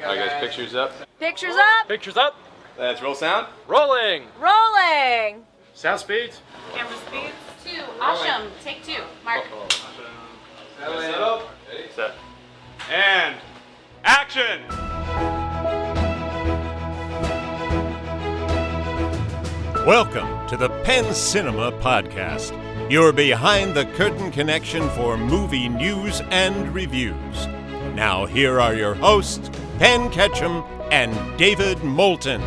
All right, guys, pictures up. Pictures up. Pictures up. Let's roll sound. Rolling. Rolling. Sound speeds. Camera speeds. 2. Awesome. Take 2. Mark. Set. And action. Welcome to the Penn Cinema Podcast, your behind-the-curtain connection for movie news and reviews. Now here are your hosts, Penn Ketchum and David Moulton.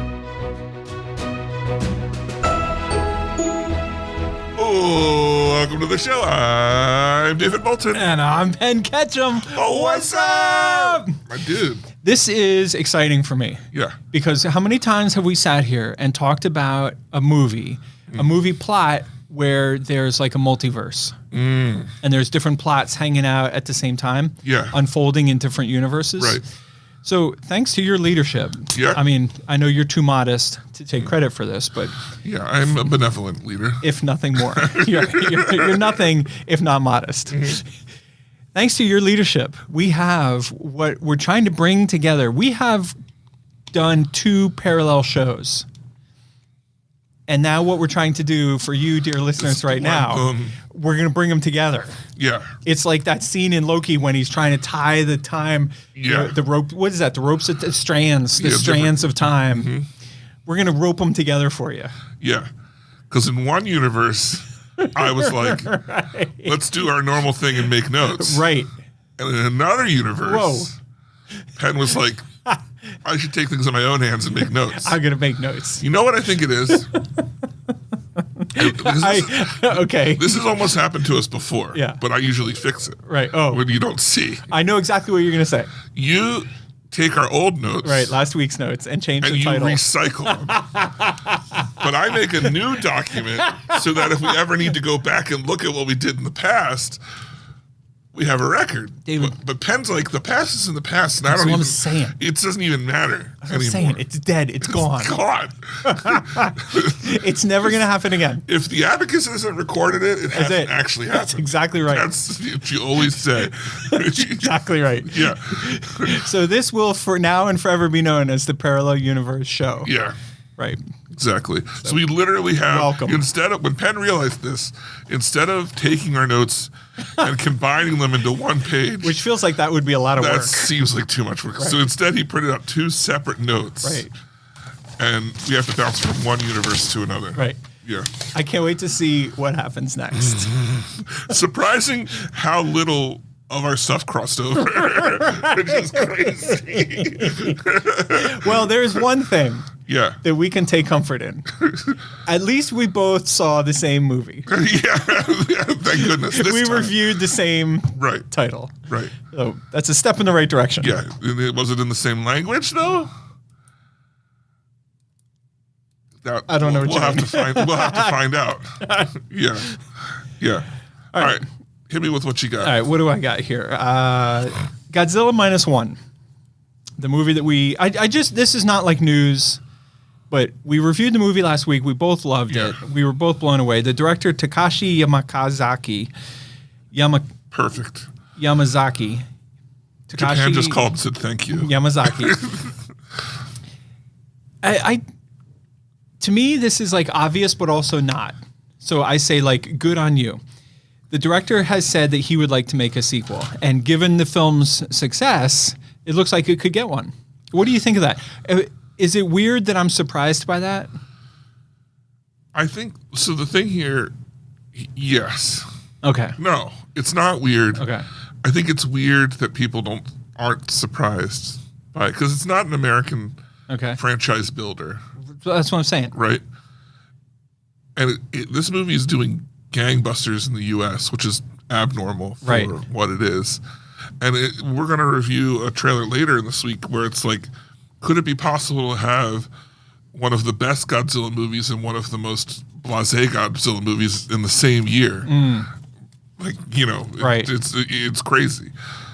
Oh, welcome to the show. I'm David Moulton. And I'm Penn Ketchum. Oh, what's up? My dude. This is exciting for me. Yeah. Because how many times have we sat here and talked about a movie plot where there's like a multiverse and there's different plots hanging out at the same time, unfolding in different universes. Right. So thanks to your leadership. Yeah. I mean, I know you're too modest to take credit for this, but yeah, I'm a benevolent leader. If nothing more, you're nothing if not modest. Thanks to your leadership, we have what we're trying to bring together. We have done 2 parallel shows. And now what we're trying to do for you, dear listeners, right now, we're going to bring them together. Yeah. It's like that scene in Loki when he's trying to tie the time, the rope. What is that? The ropes, the strands of time. Mm-hmm. We're going to rope them together for you. Yeah. Because in one universe, I was like, let's do our normal thing and make notes. Right. And in another universe, Penn was like, I should take things in my own hands and make notes. I'm going to make notes. You know what I think it is? This has almost happened to us before. Yeah. But I usually fix it. Right. Oh. When you don't see. I know exactly what you're going to say. You take our old notes. Right, last week's notes, and change the title. And you recycle them. But I make a new document so that if we ever need to go back and look at what we did in the past, we have a record. David. But Penn's like, the past is in the past. And That's what I'm saying. It doesn't even matter That's what I'm saying. It's dead. It's gone. It's gone. It's never going to happen again. If the abacus hasn't recorded it, it hasn't actually happened. That's exactly right. That's what you always say. Exactly right. Yeah. So this will for now and forever be known as the Parallel Universe Show. Yeah. Right. Exactly. So we literally have, welcome. Instead of, when Penn realized this, instead of taking our notes and combining them into one page. Which feels like that would be a lot of work. That seems like too much work. Right. So instead he printed out 2 separate notes. Right. And we have to bounce from one universe to another. Right. Yeah. I can't wait to see what happens next. Surprising how little of our stuff crossed over. Which is crazy. Well, there's one thing. Yeah. That we can take comfort in. At least we both saw the same movie. Yeah, thank goodness. We reviewed the same title. Right. So that's a step in the right direction. Yeah. Was it in the same language, though? I don't know what we'll have to find out. Yeah. Yeah. All right. Hit me with what you got. All right. What do I got here? Godzilla -1. The movie that this is not like news. But we reviewed the movie last week. We both loved it. We were both blown away. The director, Takashi Perfect. Yamazaki. Japan just called and said thank you. Yamazaki. To me, this is like obvious, but also not. So I say like, good on you. The director has said that he would like to make a sequel. And given the film's success, it looks like it could get one. What do you think of that? Is it weird that I'm surprised by that? I think, so the thing here, yes. Okay. No, it's not weird. Okay. I think it's weird that people aren't surprised by it, because it's not an American franchise builder. That's what I'm saying. Right. And this movie is doing gangbusters in the U.S., which is abnormal for what it is. And we're going to review a trailer later in this week where it's like, could it be possible to have one of the best Godzilla movies and one of the most blasé Godzilla movies in the same year? Like, it's crazy.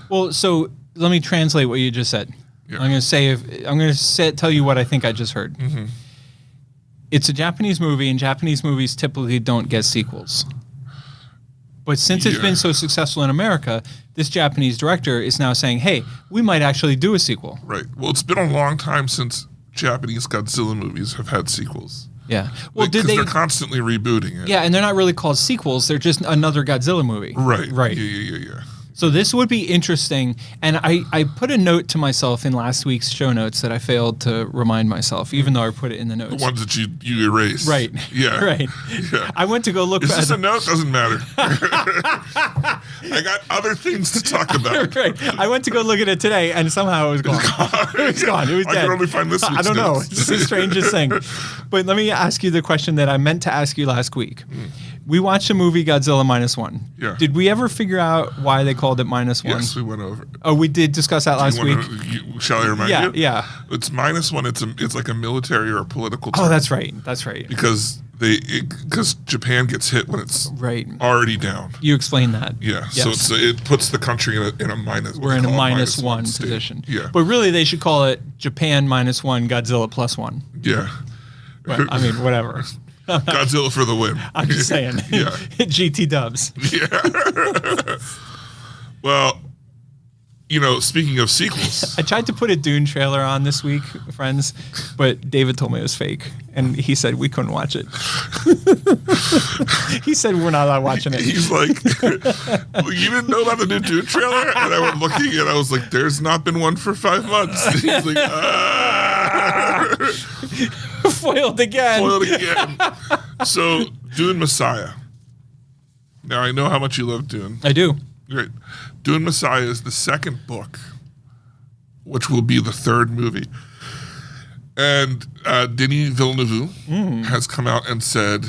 Well, so let me translate what you just said. Yeah. I'm going to tell you what I think I just heard. Mm-hmm. It's a Japanese movie, and Japanese movies typically don't get sequels. But since it's been so successful in America, this Japanese director is now saying, hey, we might actually do a sequel. Right. Well, it's been a long time since Japanese Godzilla movies have had sequels. Yeah. Well, Because they're constantly rebooting it. Yeah, and they're not really called sequels. They're just another Godzilla movie. Right. Right. Yeah. So this would be interesting. And I put a note to myself in last week's show notes that I failed to remind myself, even though I put it in the notes. The ones that you erased. Right. Yeah. Right. Yeah. I went to go look Is for this a note? Doesn't matter. I got other things to talk about. Right. I went to go look at it today, and somehow it was gone. It was gone. It was I dead. can only find this week's I don't know. notes. It's the strangest thing. But let me ask you the question that I meant to ask you last week. We watched a movie, Godzilla -1. Yeah. Did we ever figure out why they called it -1? Yes, we went over it. Oh, we did discuss that last week. Shall I remind you? Yeah. It's -1. It's like a military or a political term. Oh, that's right. That's right. Because Japan gets hit when it's Right. already down. You explained that. Yeah. Yes. So it puts the country in a minus. We're in a -1 -1 state. position. Yeah. But really, they should call it Japan -1, Godzilla +1. Yeah. But, I mean, whatever. Godzilla for the win. I'm just saying. Yeah. GT dubs. Yeah. Well, speaking of sequels, I tried to put a Dune trailer on this week, friends, but David told me it was fake, and he said we couldn't watch it. He said we're not allowed watching it. he's like, you didn't know about the new Dune trailer? And I went looking and I was like, there's not been one for 5 months. He's like, Foiled again. Foiled again. So, Dune Messiah. Now, I know how much you love Dune. I do. Great. Dune Messiah is the second book, which will be the third movie. And Denis Villeneuve has come out and said,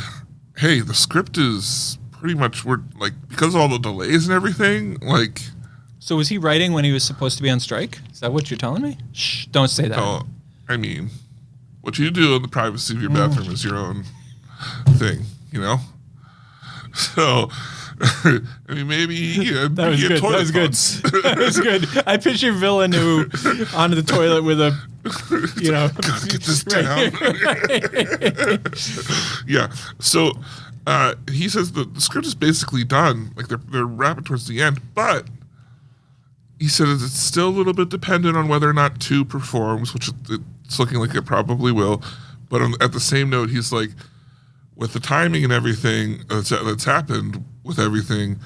hey, the script is pretty much, because of all the delays and everything, So was he writing when he was supposed to be on strike? Is that what you're telling me? Shh, don't say that. oh, I mean, what you do in the privacy of your bathroom is your own thing, So, I mean, maybe That was good. That was good. That was good. I picture Villeneuve onto the toilet with a, Gotta get this down. Yeah. So he says the script is basically done. Like they're rapid towards the end, but he said it's still a little bit dependent on whether or not 2 performs, which it's looking like it probably will. But at the same note, he's like, with the timing and everything that's happened with everything,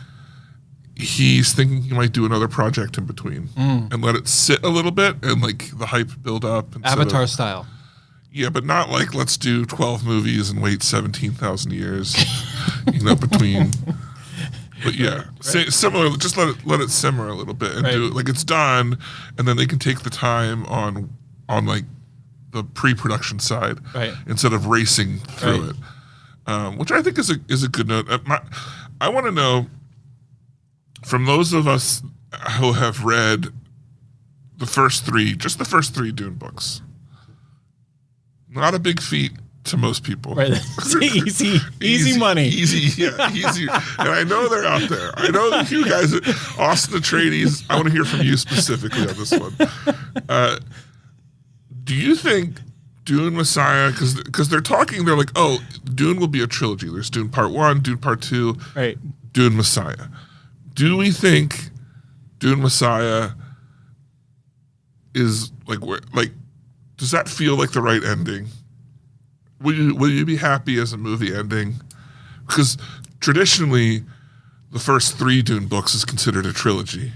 he's thinking he might do another project in between and let it sit a little bit and the hype build up. Avatar style. Yeah, but not let's do 12 movies and wait 17,000 years, between. But yeah, similar. Just let it simmer a little bit and do it it's done, and then they can take the time on the pre-production side, instead of racing through it. Which I think is a good note. I want to know from those of us who have read the first 3 Dune books. Not a big feat to most people. Right. Easy money. Easy. And I know they're out there. I know that you guys, Austin Atreides, I want to hear from you specifically on this one. Do you think Dune Messiah, because they're like, oh, Dune will be a trilogy. There's Dune Part 1, Dune Part 2, Dune Messiah. Do we think Dune Messiah is does that feel like the right ending? Will you be happy as a movie ending? Because traditionally, the first 3 Dune books is considered a trilogy,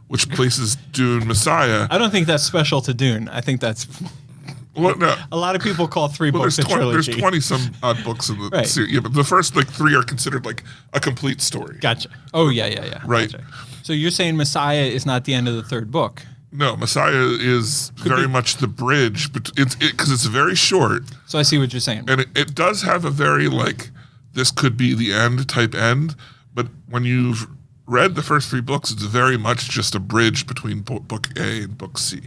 which places Dune Messiah. I don't think that's special to Dune. I think that's... Well, no. A lot of people call 3 books a trilogy. There's 20 some odd books in the series. Yeah, but the first 3 are considered a complete story. Gotcha. Oh yeah. Right. Gotcha. So you're saying Messiah is not the end of the 3rd book? No, Messiah is very much the bridge, but because it's very short. So I see what you're saying. And it does have a very this could be the end type end, but when you've read the first 3 books, it's very much just a bridge between book A and book C.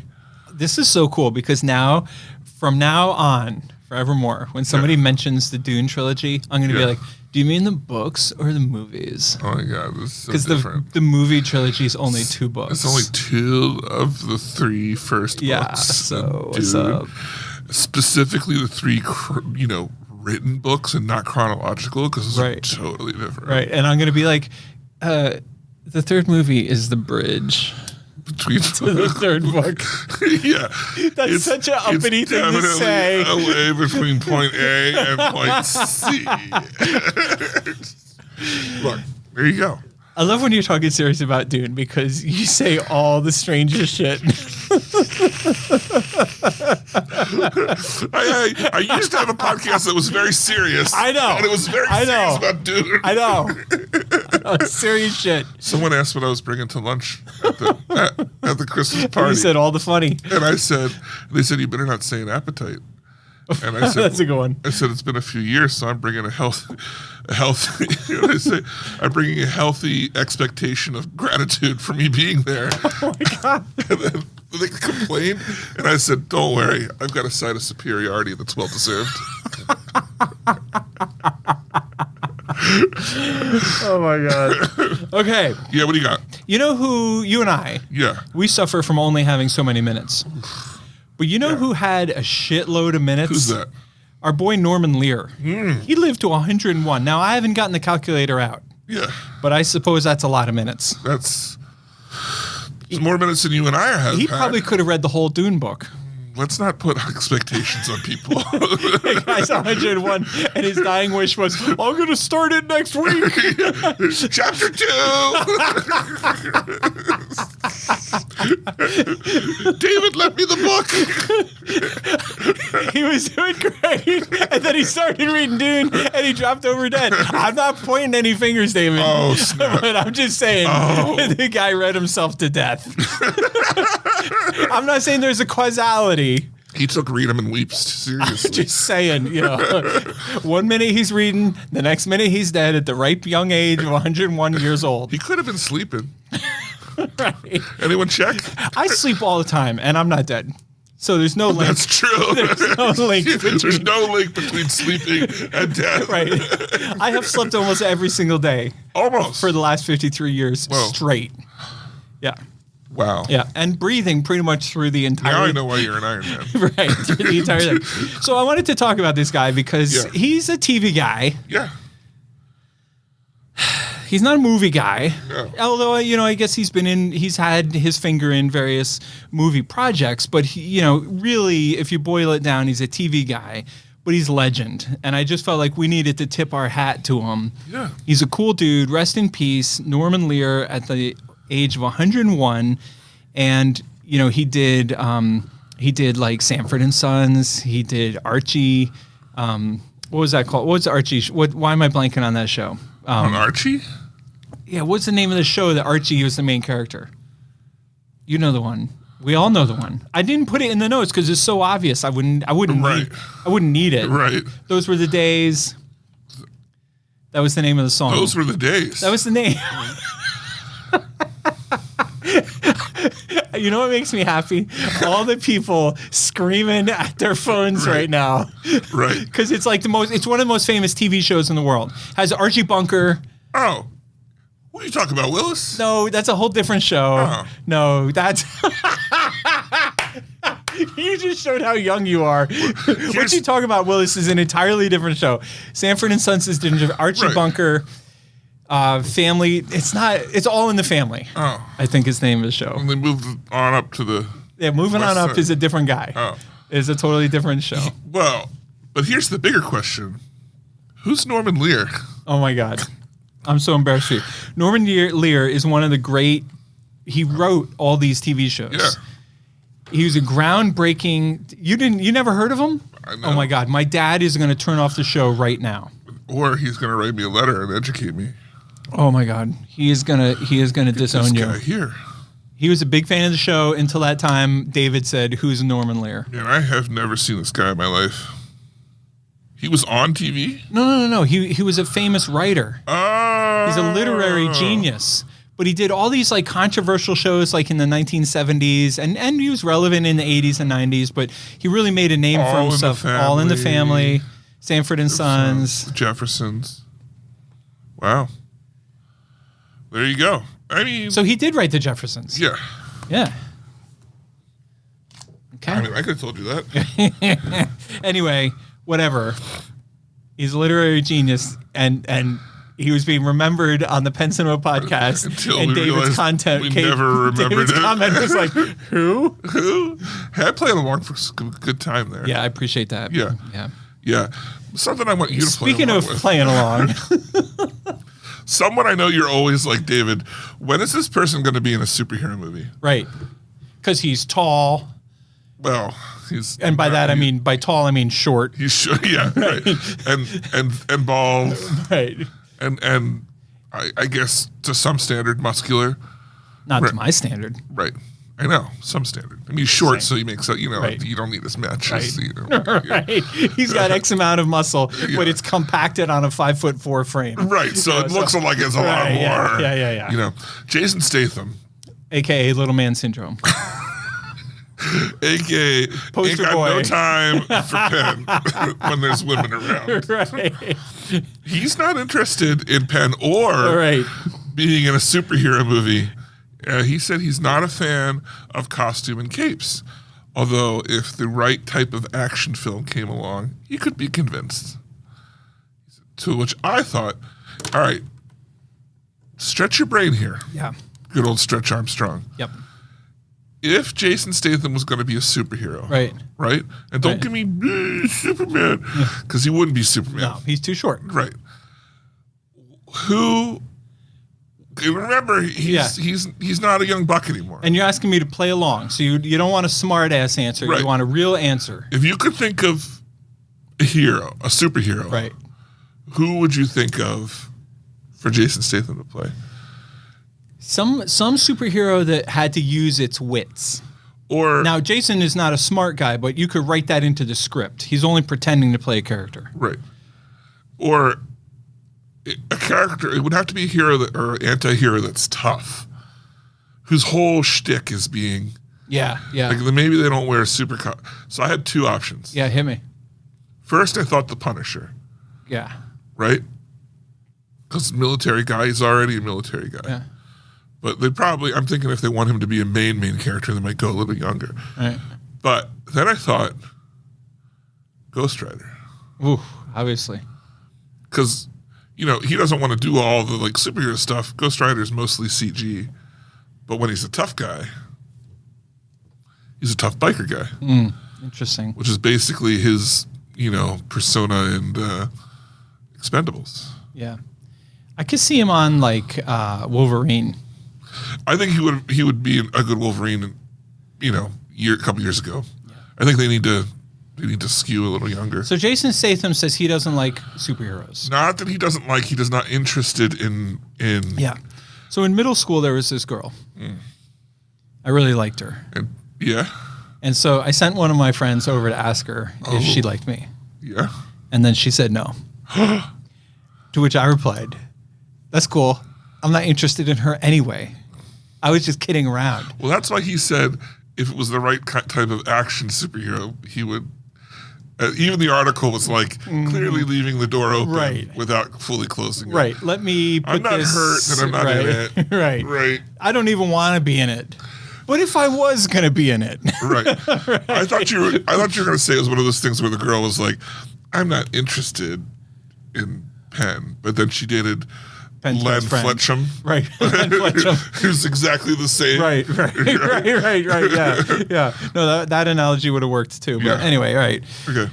This is so cool because from now on, forevermore, when somebody mentions the Dune trilogy, I'm going to be like, do you mean the books or the movies? Oh my God, this is so different. Because the movie trilogy is only 2 books. It's only 2 of the 3 first books. Yeah, so what's up? Specifically the 3, written books and not chronological, because those are totally different. Right, and I'm going to be like, the third movie is the bridge Between to the third book. Yeah. That's such an uppity thing to say. A way between point A and point C. Look, there you go. I love when you're talking serious about Dune because you say all the strangest shit. I used to have a podcast that was very serious. I know. And it was very serious about Dune. I know. Serious shit. Someone asked what I was bringing to lunch at the Christmas party. You said all the funny. And I said, they said, you better not say an appetite. And I said, That's a good one. I said, it's been a few years, so I'm bringing a healthy, you know what I say? I'm bringing a healthy expectation of gratitude for me being there. Oh my God. And then they complained, and I said, don't worry, I've got a side of superiority that's well deserved. Oh my God. Okay. Yeah, what do you got? You know who, you and I, Yeah. we suffer from only having so many minutes. But you know who had a shitload of minutes? Who's that? Our boy Norman Lear. He lived to 101. Now, I haven't gotten the calculator out, Yeah. but I suppose that's a lot of minutes. That's more minutes than you and I have. He had. probably could have read the whole Dune book. Let's not put expectations on people. The guy's 101, and his dying wish was, I'm going to start it next week. Chapter 2. David, lend me the book. He was doing great, and then he started reading Dune, and he dropped over dead. I'm not pointing any fingers, David. Oh, snap. But I'm just saying, the guy read himself to death. I'm not saying there's a causality. He took Read 'em and Weeps seriously. Just saying, you know, 1 minute he's reading, the next minute he's dead at the ripe young age of 101 years old. He could have been sleeping. Right. Anyone check? I sleep all the time, and I'm not dead. So there's no link. That's true. There's no link between. There's no link between sleeping and death. Right. I have slept almost every single day Almost. for the last 53 years Whoa. straight. Yeah. Wow. Yeah. And breathing pretty much through the entire. Now I know why you're an Iron Man. Right. Through the entire thing. So I wanted to talk about this guy because Yeah. he's a TV guy. Yeah. He's not a movie guy. No. Although, you know, I guess he's had his finger in various movie projects, but he, you know, really, if you boil it down, he's a TV guy, but he's legend. And I just felt like we needed to tip our hat to him. Yeah. He's a cool dude. Rest in peace, Norman Lear, at the age of 101. And, you know, he did like Sanford and Sons. He did Archie. What was that called? What was Archie? Why am I blanking on that show? On Archie? Yeah, what's the name of the show that Archie was the main character? You know the one. We all know the one. I didn't put it in the notes because it's so obvious. I wouldn't Right. need it. Right. Those were the days. That was the name of the song. Those were the days. That was the name. You know what makes me happy? All the people screaming at their phones right now. Right. Because it's like it's one of the most famous TV shows in the world. Has Archie Bunker. Oh. What are you talking about, Willis? No, that's a whole different show. Oh. No, that's. You just showed how young you are. What you talk about, Willis, is an entirely different show. Sanford and Sons is different. Archie Right. Bunker, Family. It's not. It's All in the Family. Oh. I think is the name of the show. And they moved on up to the... Yeah, moving West on up Side. is a different guy. Oh. It's a totally different show. Well, but here's the bigger question. Who's Norman Lear? Oh my God. I'm so embarrassed for you. Norman Lear is one of the great. He wrote all these TV shows. Yeah. He was a groundbreaking. You never heard of him? I know. Oh my God. My dad is going to turn off the show right now. Or he's going to write me a letter and educate me. Oh my God. He is going to disown This you. guy here. He was a big fan of the show until that time David said, "Who's Norman Lear?" Man, I have never seen this guy in my life. He was on TV? No. He was a famous writer. Oh. He's a literary genius. But he did all these like controversial shows like in the 1970s and he was relevant in the 80s and 90s, but he really made a name for himself. All in the Family, Sanford and Sons. The Jeffersons. Wow. There you go. I mean, So he did write The Jeffersons. yeah. Yeah. Okay. I mean, I could have told you that. Anyway, whatever. He's a literary genius and he was being remembered on the Penn Cinema podcast, Until and we David's realized content. we never remembered David's it. comment was like, "Who?" Who? Hey, I played along for a good time there. Yeah, I appreciate that. Yeah. yeah. Yeah. Something I want you to play Speaking along of with. playing along, Someone I know you're always like, David, when is this person going to be in a superhero movie? right? Because he's tall, Well, he's and by that I mean by tall I mean short. he's sure, yeah, right, and bald, Right. and I guess to some standard muscular, Not Right. to my standard. right? I know some standard. I mean, he's short, so he makes it. Right. You don't need as much. Right. As, yeah. Right. He's got X amount of muscle, but it's compacted on a 5'4" frame. Right, so it looks like it's a lot Right, more. yeah. Jason Statham, AKA Little Man Syndrome. aka Poster ain't got boy. no time for Penn when there's women around. Right. He's not interested in Penn or Right. being in a superhero movie. He said he's not a fan of costume and capes. Although, if the right type of action film came along, he could be convinced. To which I thought, all right, stretch your brain here. Yeah. Good old Stretch Armstrong. Yep. If Jason Statham was going to be a superhero, Right. right? And don't Right. give me Superman, because he wouldn't be Superman. No, he's too short. Right. Who? Remember, he's not a young buck anymore. And you're asking me to play along, so you don't want a smart ass answer. Right. You want a real answer. If you could think of a hero, a superhero, Right. who would you think of for Jason Statham to play? Some superhero that had to use its wits. Or Now, Jason is not a smart guy, but you could write that into the script. He's only pretending to play a character. right, or a character. It would have to be a hero or anti-hero that's tough, whose whole shtick is being Yeah. like maybe they don't wear a super cut. So I had two options. Yeah, hit me. First, I thought the Punisher, Yeah. right? Because military guy, he's already a military guy. Yeah. But they probably, I'm thinking if they want him to be a main character, they might go a little bit younger. Right. But then I thought Ghost Rider. Ooh, obviously. Because, he doesn't want to do all the like superhero stuff. Ghost Rider is mostly CG. But when he's a tough guy, he's a tough biker guy. Interesting. Which is basically his, persona in Expendables. Yeah. I could see him on like Wolverine. I think he would be a good Wolverine, a couple years ago. I think they need to skew a little younger. So Jason Statham says he doesn't like superheroes. Not that he doesn't like, he's not interested in. Yeah. So in middle school there was this girl. I really liked her. And, yeah. And so I sent one of my friends over to ask her if she liked me. Yeah. And then she said no. To which I replied, "That's cool. I'm not interested in her anyway. I was just kidding around." Well, that's why he said if it was the right type of action superhero, he would. Even the article was like clearly leaving the door open Right. without fully closing it. Right. Let me put I'm not this. hurt that I'm not in right. it. Right. Right. I don't even want to be in it. But if I was going to be in it. Right. I thought you were going to say it was one of those things where the girl was like, "I'm not interested in Penn," but then she dated Penn's Len best friend. Fletcham. Right. Len Fletcham. Who's exactly the same. Right. Yeah. No, that analogy would have worked too. But Yeah. anyway, right. Okay.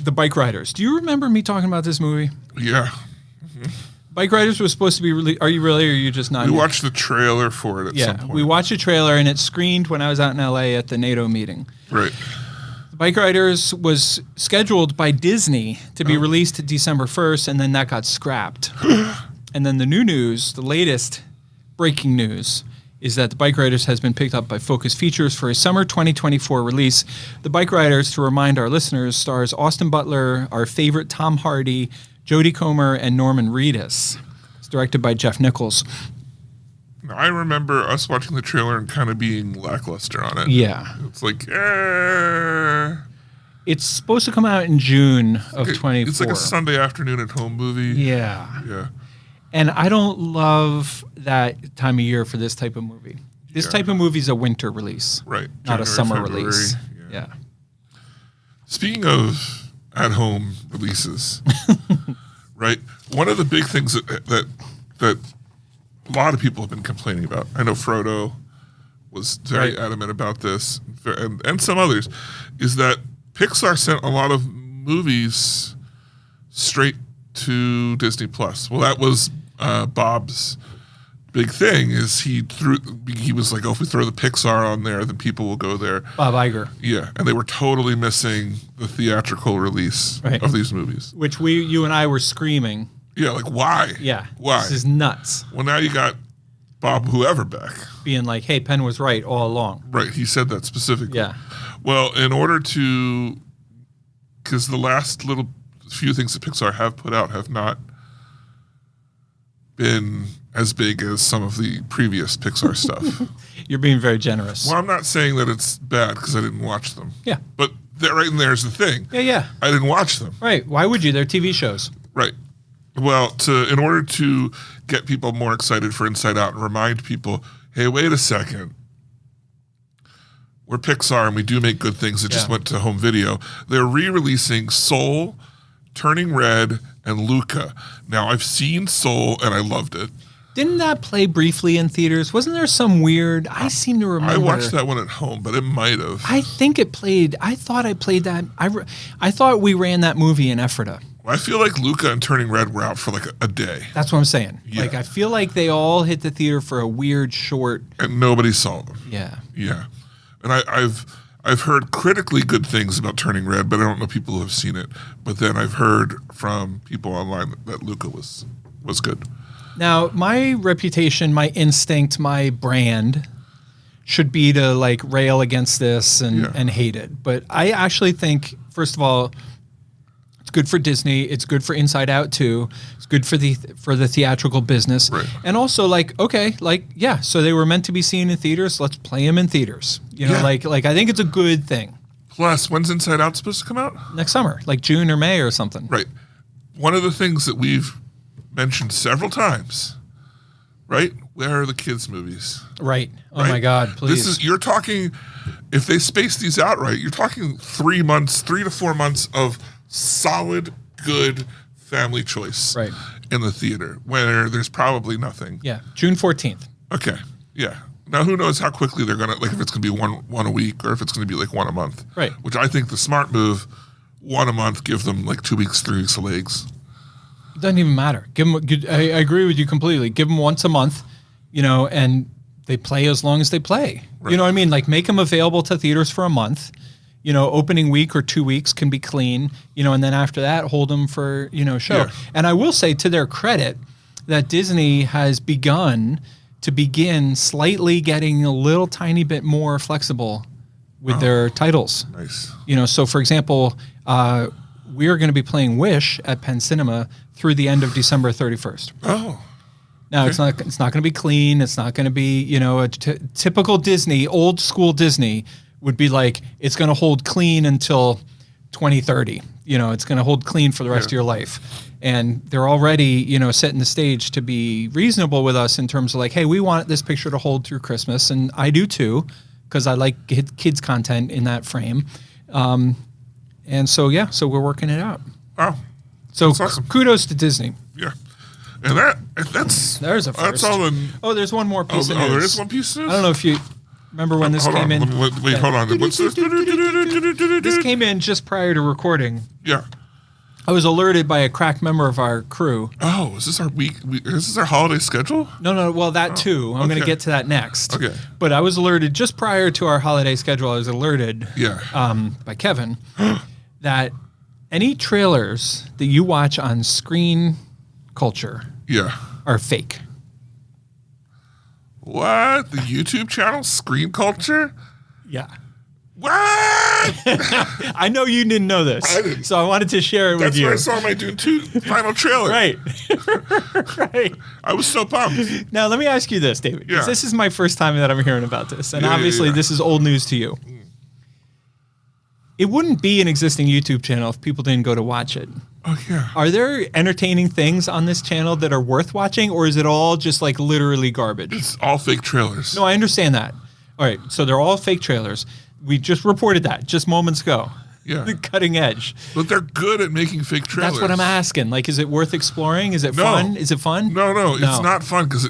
The Bike Riders. Do you remember me talking about this movie? Yeah. Bike Riders was supposed to be released. Are you really, or are you just not? We watched the trailer for it at some Yeah, point. we watched a trailer and it screened when I was out in LA at the NATO meeting. Right. The Bike Riders was scheduled by Disney to be released December 1st, and then that got scrapped. And then the new news, the latest breaking news, is that The Bike Riders has been picked up by Focus Features for a summer 2024 release. The Bike Riders, to remind our listeners, stars Austin Butler, our favorite Tom Hardy, Jodie Comer, and Norman Reedus. It's directed by Jeff Nichols. Now, I remember us watching the trailer and kind of being lackluster on it. Yeah. It's like, It's supposed to come out in June of 24. It's like a Sunday afternoon at home movie. Yeah. Yeah. And I don't love that time of year for this type of movie. This Yeah. type of movie is a winter release, Right. not a January, summer February. release. Yeah. Yeah. Speaking of at home releases, right? One of the big things that a lot of people have been complaining about. I know Frodo was very adamant about this, and some others, is that Pixar sent a lot of movies straight to Disney Plus. Well, that was Bob's big thing. Is he was like, oh, if we throw the Pixar on there, then people will go there. Bob Iger. Yeah, and they were totally missing the theatrical release of these movies, which you and I were screaming. Yeah, like why? Yeah, why? This is nuts. Well, now you got Bob whoever back being like, hey, Penn was right all along. Right, he said that specifically. Yeah. Well, in order to, because the last little few things that Pixar have put out have not been as big as some of the previous Pixar stuff. You're being very generous. Well, I'm not saying that it's bad because I didn't watch them. Yeah. But right in there is the thing. Yeah. I didn't watch them. Right. Why would you? They're TV shows. Right. Well, in order to get people more excited for Inside Out and remind people, hey, wait a second. We're Pixar and we do make good things that just went to home video. They're re-releasing Soul, Turning Red, and Luca. Now, I've seen Soul and I loved it. Didn't that play briefly in theaters? Wasn't there some weird? I seem to remember. I watched that one at home, but it might have. I think it played. I thought I played that. I thought we ran that movie in Ephrata. I feel like Luca and Turning Red were out for like a day. That's what I'm saying. Yeah. Like, I feel like they all hit the theater for a weird short. And nobody saw them. Yeah. Yeah. And I've heard critically good things about Turning Red, but I don't know people who have seen it. But then I've heard from people online that Luca was good. Now, my reputation, my instinct, my brand should be to like rail against this and hate it. But I actually think, first of all, it's good for Disney. It's good for Inside Out too. It's good for the theatrical business. Right. And also, so they were meant to be seen in theaters. Let's play them in theaters. You know, like I think it's a good thing. Plus, when's Inside Out supposed to come out? Next summer, like June or May or something. Right. One of the things that we've mentioned several times, right? Where are the kids' movies? Right. Oh my God, please. You're talking, if they space these out right, you're talking 3 to 4 months of solid, good family choice in the theater where there's probably nothing. Yeah, June 14th. Okay, yeah. Now, who knows how quickly they're going to, like if it's going to be one a week or if it's going to be like one a month. Right. Which I think the smart move, one a month, give them like 2 weeks, 3 weeks of legs. It doesn't even matter. Give them. I agree with you completely. Give them once a month, and they play as long as they play. Right. You know what I mean? Like make them available to theaters for a month. Opening week or 2 weeks can be clean, and then after that, hold them for, show. Yeah. And I will say to their credit that Disney has begin slightly getting a little tiny bit more flexible with their titles. Nice. So for example, we're going to be playing Wish at Penn Cinema through the end of December 31st. Oh. Now, it's not going to be clean. It's not going to be, a typical Disney, old school Disney would be like, it's going to hold clean until 2030. It's going to hold clean for the rest of your life. And they're already, setting the stage to be reasonable with us in terms of like, hey, we want this picture to hold through Christmas. And I do too, because I like kids content in that frame. And so we're working it out. Wow. So that's awesome. Kudos to Disney. Yeah. And that's there's a first. That's all there's one more piece of news. Oh, there is one piece of news? I don't know if you remember when this came in. Wait, hold on. What's this? This came in just prior to recording. Yeah. I was alerted by a crack member of our crew. Oh, is this our week? Is this our holiday schedule? No. Well, that too. I'm going to get to that next. Okay. But I was alerted just prior to our holiday schedule. I was alerted by Kevin that any trailers that you watch on Screen Culture are fake. What? The YouTube channel Screen Culture? Yeah. What? I know you didn't know this. I didn't. So I wanted to share it with you. That's where I saw my Dune 2 final trailer. Right. Right. I was so pumped. Now, let me ask you this, David. Yeah. This is my first time that I'm hearing about this. And obviously, this is old news to you. It wouldn't be an existing YouTube channel if people didn't go to watch it. Oh, yeah. Are there entertaining things on this channel that are worth watching, or is it all just like literally garbage? It's all fake trailers. No, I understand that. All right, so they're all fake trailers. We just reported that just moments ago. Yeah. Cutting edge. But they're good at making fake trailers. That's what I'm asking. Like, is it worth exploring? Is it fun? Is it fun? No, it's not fun because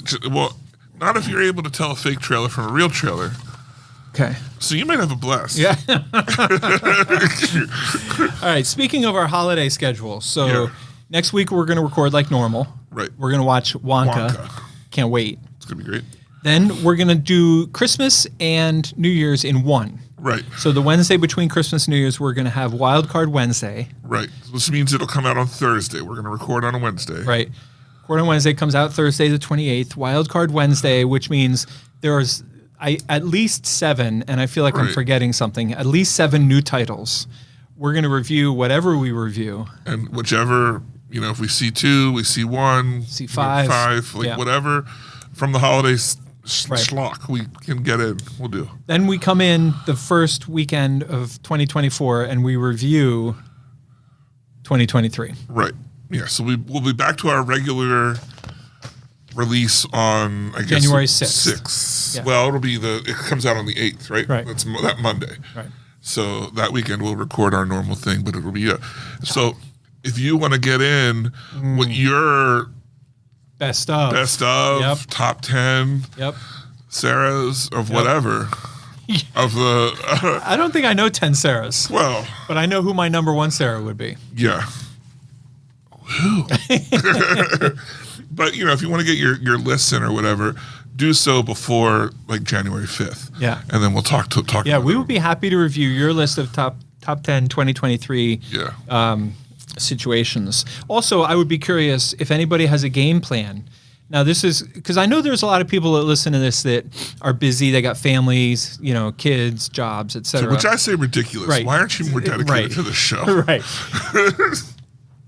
not if you're able to tell a fake trailer from a real trailer. Okay. So you might have a blast. Yeah. All right. Speaking of our holiday schedule, so next week we're going to record like normal. Right. We're going to watch Wonka. Can't wait. It's going to be great. Then we're going to do Christmas and New Year's in one. Right. So the Wednesday between Christmas and New Year's, we're going to have Wild Card Wednesday. Right. Which means it'll come out on Thursday. We're going to record on a Wednesday. Right. Record on Wednesday, comes out Thursday the 28th. Wild Card Wednesday, which means there's at least 7, and I feel like I'm forgetting something, at least 7 new titles. We're going to review whatever we review. And whichever, if we see 2, we see 1, see 5, whatever from the holidays schlock we can get in, we'll do. Then we come in the first weekend of 2024 and we review 2023. Right. Yeah, so we'll be back to our regular release on, I guess, January 6th. Yeah. Well, it comes out on the 8th, right? Right. That's that Monday. Right. So that weekend we'll record our normal thing, but it'll be so if you want to get in what your best of, top 10, Sarah's of whatever of the I don't think I know 10 Sarahs. Well, but I know who my number 1 Sarah would be. Yeah. Who? But if you want to get your lists in or whatever, do so before like January 5th. Yeah. And then we'll talk. Yeah, we would be happy to review your list of top 10 2023 situations. Also, I would be curious if anybody has a game plan. Now, this is because I know there's a lot of people that listen to this that are busy. They got families, kids, jobs, etc. Which I say ridiculous. Right. Why aren't you more dedicated to the show? Right.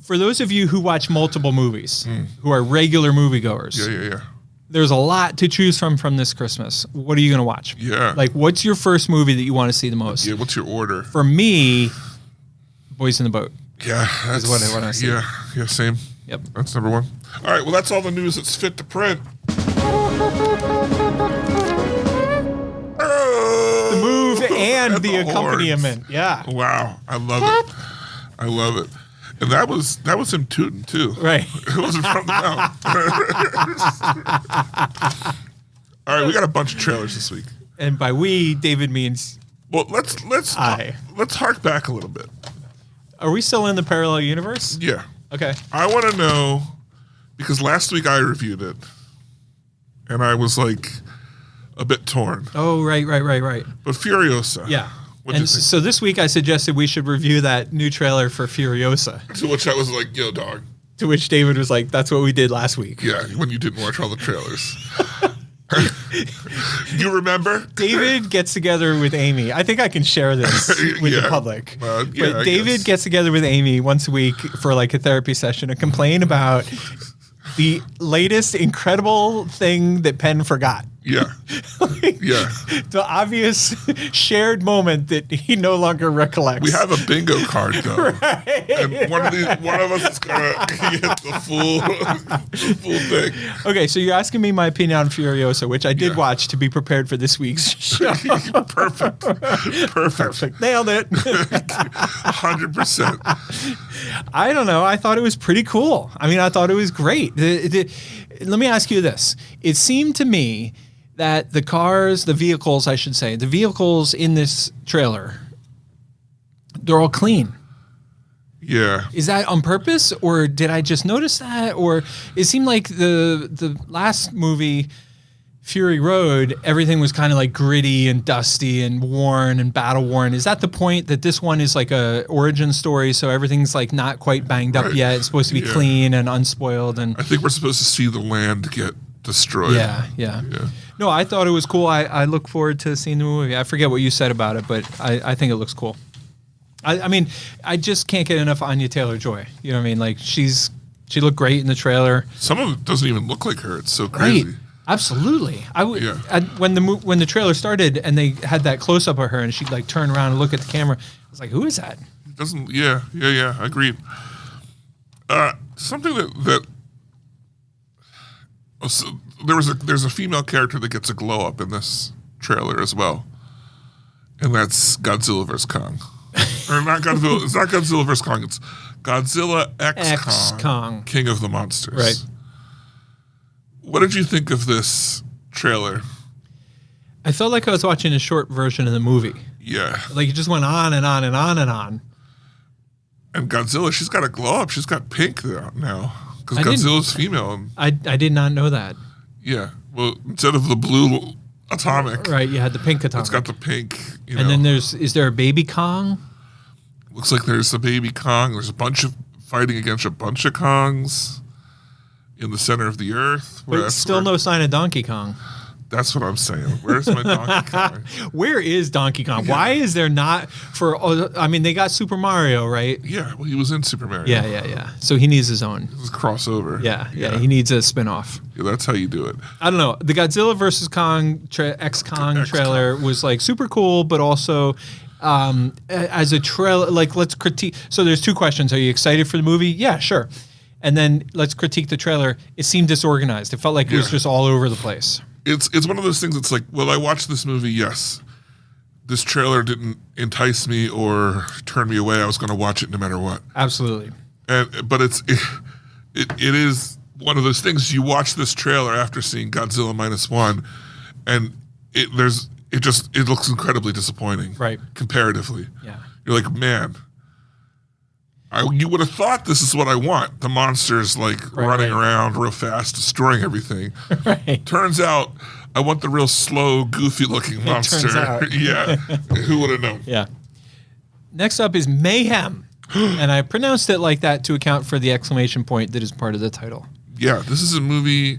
For those of you who watch multiple movies, who are regular moviegoers, yeah. There's a lot to choose from this Christmas. What are you going to watch? Yeah. Like, what's your first movie that you want to see the most? Yeah, what's your order? For me, Boys in the Boat. Yeah, that's what I want to see. Yeah, same. Yep. That's number 1. All right, well, that's all the news that's fit to print. The move and the accompaniment. Horns. Yeah. Wow, I love it. And that was him tooting too. Right. It wasn't from the mouth. All right, we got a bunch of trailers this week. And by we, David means well. Let's hark back a little bit. Are we still in the parallel universe? Yeah. Okay. I want to know because last week I reviewed it, and I was like a bit torn. Oh, right. But Furiosa. Yeah. And so this week I suggested we should review that new trailer for Furiosa. To which I was like, yo, dog. To which David was like, that's what we did last week. Yeah, when you didn't watch all the trailers. You remember? David gets together with Amy. I think I can share this with the public. But David gets together with Amy once a week for like a therapy session to complain about the latest incredible thing that Penn forgot. Yeah. Yeah. The obvious shared moment that he no longer recollects. We have a bingo card though. Right. And one of us is gonna get the full thing. Okay, so you're asking me my opinion on Furiosa, which I did watch to be prepared for this week's show. Perfect. Nailed it. 100%. I don't know. I thought it was pretty cool. I mean, I thought it was great. Let me ask you this. It seemed to me that the vehicles in this trailer, they're all clean. Yeah. Is that on purpose, or did I just notice that? Or it seemed like the last movie, Fury Road, everything was kind of like gritty and dusty and worn and battle worn. Is that the point that this one is like a origin story, so everything's like not quite banged up yet? It's supposed to be clean and unspoiled. And I think we're supposed to see the land get destroyed. Yeah. No, I thought it was cool. I look forward to seeing the movie. I forget what you said about it, but I think it looks cool. I mean, I just can't get enough Anya Taylor-Joy. You know what I mean? Like she looked great in the trailer. Some of it doesn't even look like her. It's so crazy. Right. Absolutely. When the trailer started and they had that close up of her and she'd like turn around and look at the camera, I was like, who is that? It doesn't. Yeah. Agreed. Something that there's a female character that gets a glow up in this trailer as well, and that's Godzilla vs. Kong. Or not Godzilla. It's not Godzilla vs. Kong. It's Godzilla X X-Kong. King of the Monsters. Right. What did you think of this trailer? I felt like I was watching a short version of the movie. Yeah. Like it just went on and on and on and on. And Godzilla, she's got a glow up. She's got pink now. Because I didn't- Godzilla's female. And I did not know that. yeah. Well, instead of the blue atomic, Right, you had the pink atomic. it's got the pink. And then is there a baby Kong? Looks like there's a baby Kong. There's a bunch of fighting against a bunch of Kongs in the center of the earth. But still no sign of Donkey Kong. That's what I'm saying. Where's my Donkey Kong? Where is Donkey Kong? Why is there not they got Super Mario, right? Yeah, well, he was in Super Mario. Yeah. So he needs his own. It was a crossover. Yeah. He needs a spin-off. Yeah, that's how you do it. I don't know. The Godzilla vs. Kong X-Kong trailer was like super cool, but also as a trailer, like let's critique. So there's two questions. Are you excited for the movie? Yeah, sure. And then let's critique the trailer. It seemed disorganized. It felt like it was just all over the place. It's one of those things that's like, well, I watched this movie, yes. This trailer didn't entice me or turn me away. I was going to watch it no matter what. Absolutely. But it is one of those things. You watch this trailer after seeing Godzilla -1, and it looks incredibly disappointing. Right. Comparatively. Yeah. You're like, man, you would have thought this is what I want. The monsters running around real fast, destroying everything. Right. Turns out I want the real slow, goofy looking monster. turns out. Yeah. Who would have known? Yeah. Next up is Mayhem. And I pronounced it like that to account for the exclamation point that is part of the title. Yeah, this is a movie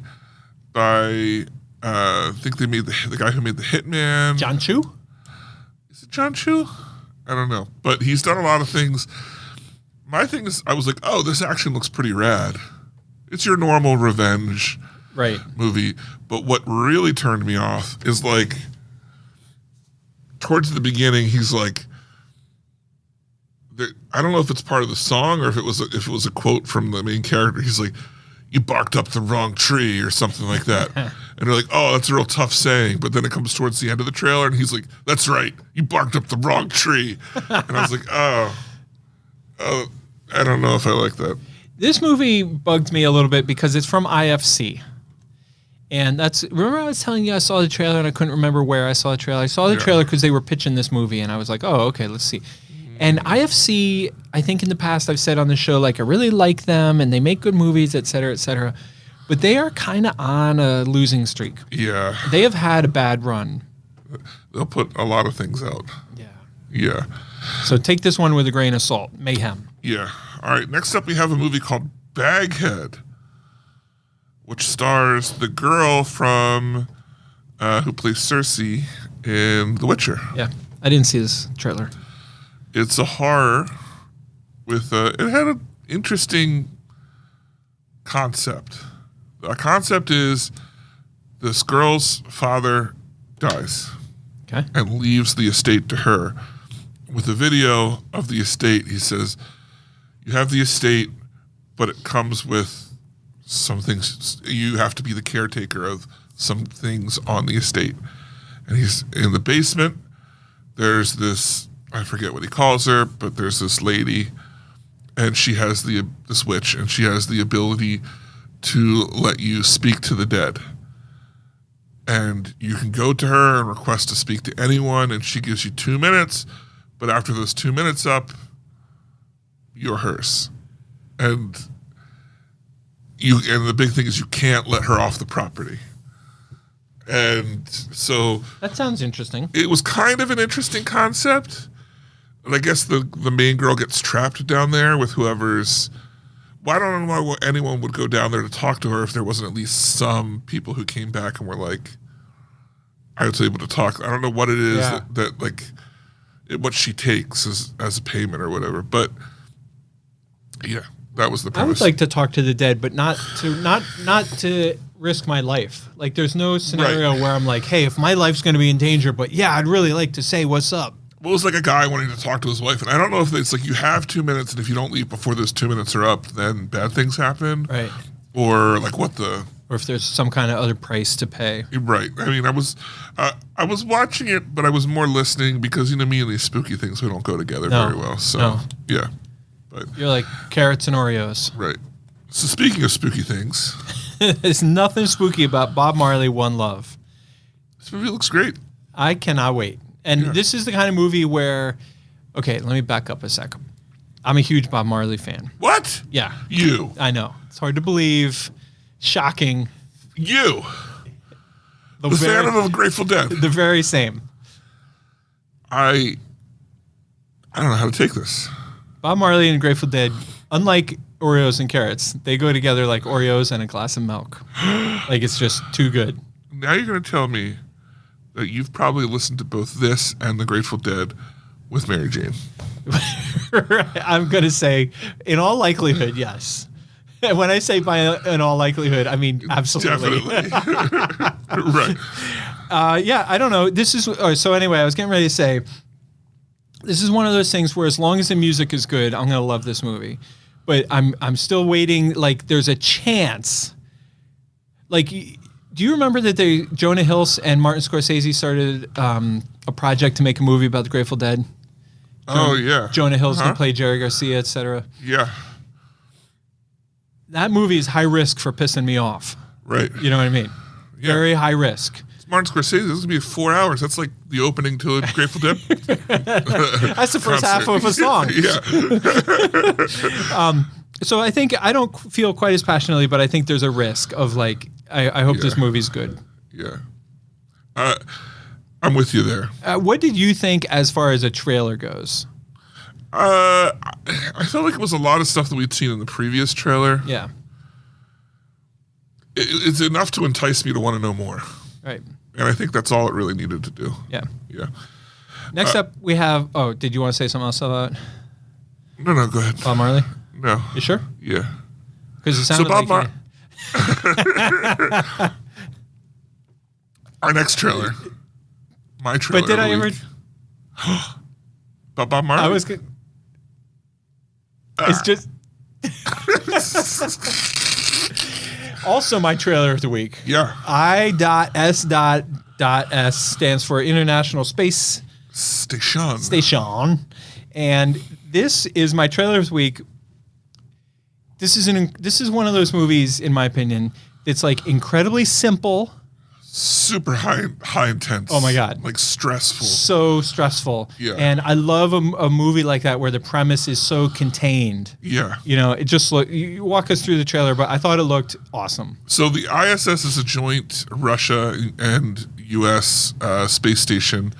by I think they made the guy who made The Hitman. John Chu? Is it John Chu? I don't know. But he's done a lot of things. My thing is, I was like, oh, this action looks pretty rad. It's your normal revenge movie. But what really turned me off is like, towards the beginning, he's like, I don't know if it's part of the song or if it was a quote from the main character. He's like, you barked up the wrong tree or something like that. And they're like, oh, that's a real tough saying. But then it comes towards the end of the trailer and he's like, that's right, you barked up the wrong tree. And I was like, oh, I don't know if I like that. This movie bugged me a little bit because it's from IFC. And remember I was telling you I saw the trailer and I couldn't remember where I saw the trailer. I saw the trailer because they were pitching this movie and I was like, oh, okay, let's see. And IFC, I think in the past I've said on the show, like I really like them and they make good movies, et cetera, et cetera. But they are kind of on a losing streak. Yeah. They have had a bad run. They'll put a lot of things out. Yeah. Yeah. So take this one with a grain of salt. Mayhem. Yeah. All right. Next up, we have a movie called Baghead, which stars the girl from who plays Cersei in The Witcher. Yeah. I didn't see this trailer. It's a horror with it had an interesting concept. The concept is this girl's father dies and leaves the estate to her. With a video of the estate, he says, you have the estate, but it comes with some things. You have to be the caretaker of some things on the estate. And he's in the basement. There's this, I forget what he calls her, but there's this lady, and she has this witch, and she has the ability to let you speak to the dead. And you can go to her and request to speak to anyone, and she gives you 2 minutes. But after those 2 minutes up, you're hers. And the big thing is you can't let her off the property. And so that sounds interesting. It was kind of an interesting concept. And I guess the main girl gets trapped down there with whoever's. Well, I don't know why anyone would go down there to talk to her if there wasn't at least some people who came back and were like, I was able to talk. I don't know what it is that like what she takes as a payment or whatever. But yeah, that was the premise. I would like to talk to the dead, but not to risk my life. Like there's no scenario where I'm like, hey, if my life's going to be in danger, but yeah, I'd really like to say what's up. Well, it was like a guy wanting to talk to his wife, and I don't know if it's like you have 2 minutes, and if you don't leave before those 2 minutes are up, then bad things happen. Right. Or like what the or if there's some kind of other price to pay. Right. I mean, I was watching it, but I was more listening because me and these spooky things, we don't go together very well. So yeah, but You're like carrots and Oreos. right. So speaking of spooky things, There's nothing spooky about Bob Marley, One Love. this movie looks great. I cannot wait. And this is the kind of movie where, okay, let me back up a second. I'm a huge Bob Marley fan. What? Yeah, You. I know. It's hard to believe. Shocking. You. The fan of the Grateful Dead. The very same. I don't know how to take this. Bob Marley and Grateful Dead, unlike Oreos and carrots, they go together like Oreos and a glass of milk. Like it's just too good. Now you're going to tell me that you've probably listened to both this and the Grateful Dead with Mary Jane. I'm going to say, in all likelihood, yes. And when I say in all likelihood, I mean absolutely. Definitely. Right. Yeah, I don't know. This is so. Anyway, I was getting ready to say, this is one of those things where as long as the music is good, I'm going to love this movie. But I'm still waiting. Like, there's a chance. Like, do you remember that Jonah Hill and Martin Scorsese started a project to make a movie about the Grateful Dead? Oh yeah. Jonah Hill's going to play Jerry Garcia, etc. Yeah. That movie is high risk for pissing me off. Right. You know what I mean? Yeah. Very high risk. It's Martin Scorsese. This is going to be 4 hours. That's like the opening to a Grateful Dead. That's the first half of a song. Yeah. So I think I don't feel quite as passionately, but I think there's a risk of like, I hope this movie's good. Yeah. I'm with you there. What did you think as far as a trailer goes? I felt like it was a lot of stuff that we'd seen in the previous trailer. Yeah. It's enough to entice me to want to know more. Right. And I think that's all it really needed to do. Yeah. Yeah. Next up, we have. Oh, did you want to say something else about No, go ahead. Bob Marley? No. You sure? Yeah. Because it sounded Bob like our next trailer. My trailer. But did I ever? Bob Marley? I was. It's just. Also, my trailer of the week. Yeah. I.S. stands for International Space Station. And this is my trailer of the week. This is one of those movies, in my opinion, that's like incredibly simple. Super high intense. Oh my God. Like stressful. So stressful. Yeah. And I love a movie like that where the premise is so contained. Yeah. You know, it just you walk us through the trailer, but I thought it looked awesome. So the ISS is a joint Russia and U.S. Space station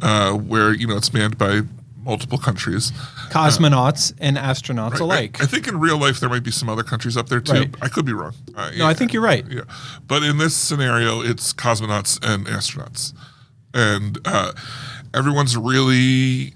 where, it's manned by multiple countries. Cosmonauts and astronauts Right. alike. I think in real life there might be some other countries up there too. Right. I could be wrong. No, I think you're right. Yeah, but in this scenario, it's cosmonauts and astronauts, and everyone's really,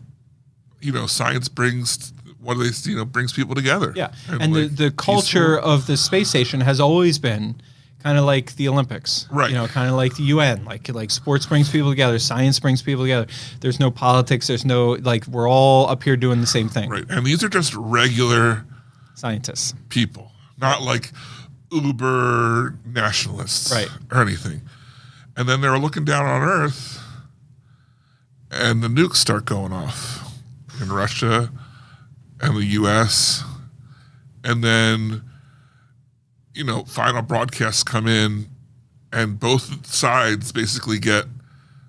science brings brings people together. Yeah, and the culture of the space station has always been kind of like the Olympics, right? Kind of like the UN, like sports brings people together, science brings people together. There's no politics. There's no we're all up here doing the same thing. Right, and these are just regular scientists, people, not like uber nationalists, right, or anything. And then they're looking down on Earth, and the nukes start going off in Russia and the U.S. And then, final broadcasts come in, and both sides basically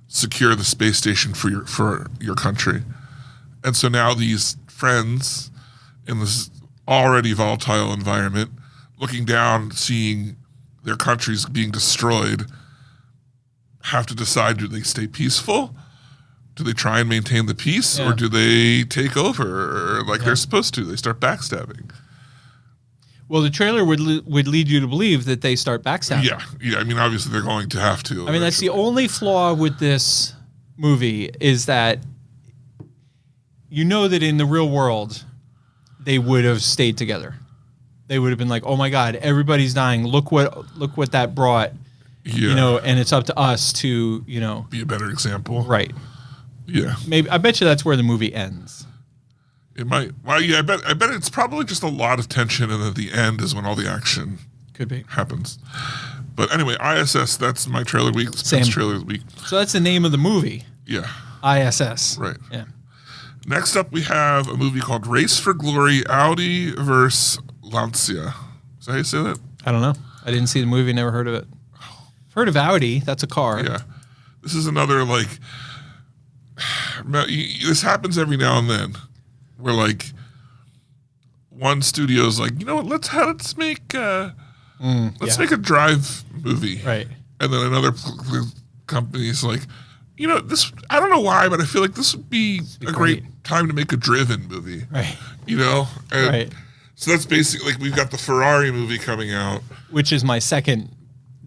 secure the space station for your country. And so now these friends in this already volatile environment, looking down, seeing their countries being destroyed, have to decide: do they stay peaceful? Do they try and maintain the peace, or do they take over like they're supposed to? They start backstabbing. Well, the trailer would lead you to believe that they start backstabbing. Yeah. I mean, obviously they're going to have to. I mean, that's the only flaw with this movie is that that in the real world they would have stayed together. They would have been like, "Oh my God, everybody's dying. Look what that brought." Yeah. And it's up to us to be a better example. Right. Yeah. Maybe I bet you that's where the movie ends. It might. Well, yeah, I bet it's probably just a lot of tension, and at the end is when all the action could be happens. But anyway, ISS, that's my trailer week. Same. It's trailer of the week. So that's the name of the movie. Yeah. ISS. Right. Yeah. Next up, we have a movie called Race for Glory, Audi versus Lancia. Is that how you say that? I don't know. I didn't see the movie. Never heard of it. Heard of Audi. That's a car. Yeah. This is another, like, this happens every now and then where, like, one studio's like, you know what, let's make make a drive movie. Right. And then another company's like, you know, this, I don't know why, but I feel like this would be a great time to make a driven movie. Right. You know? And Right. so that's basically, like, we've got the Ferrari movie coming out. Which is my second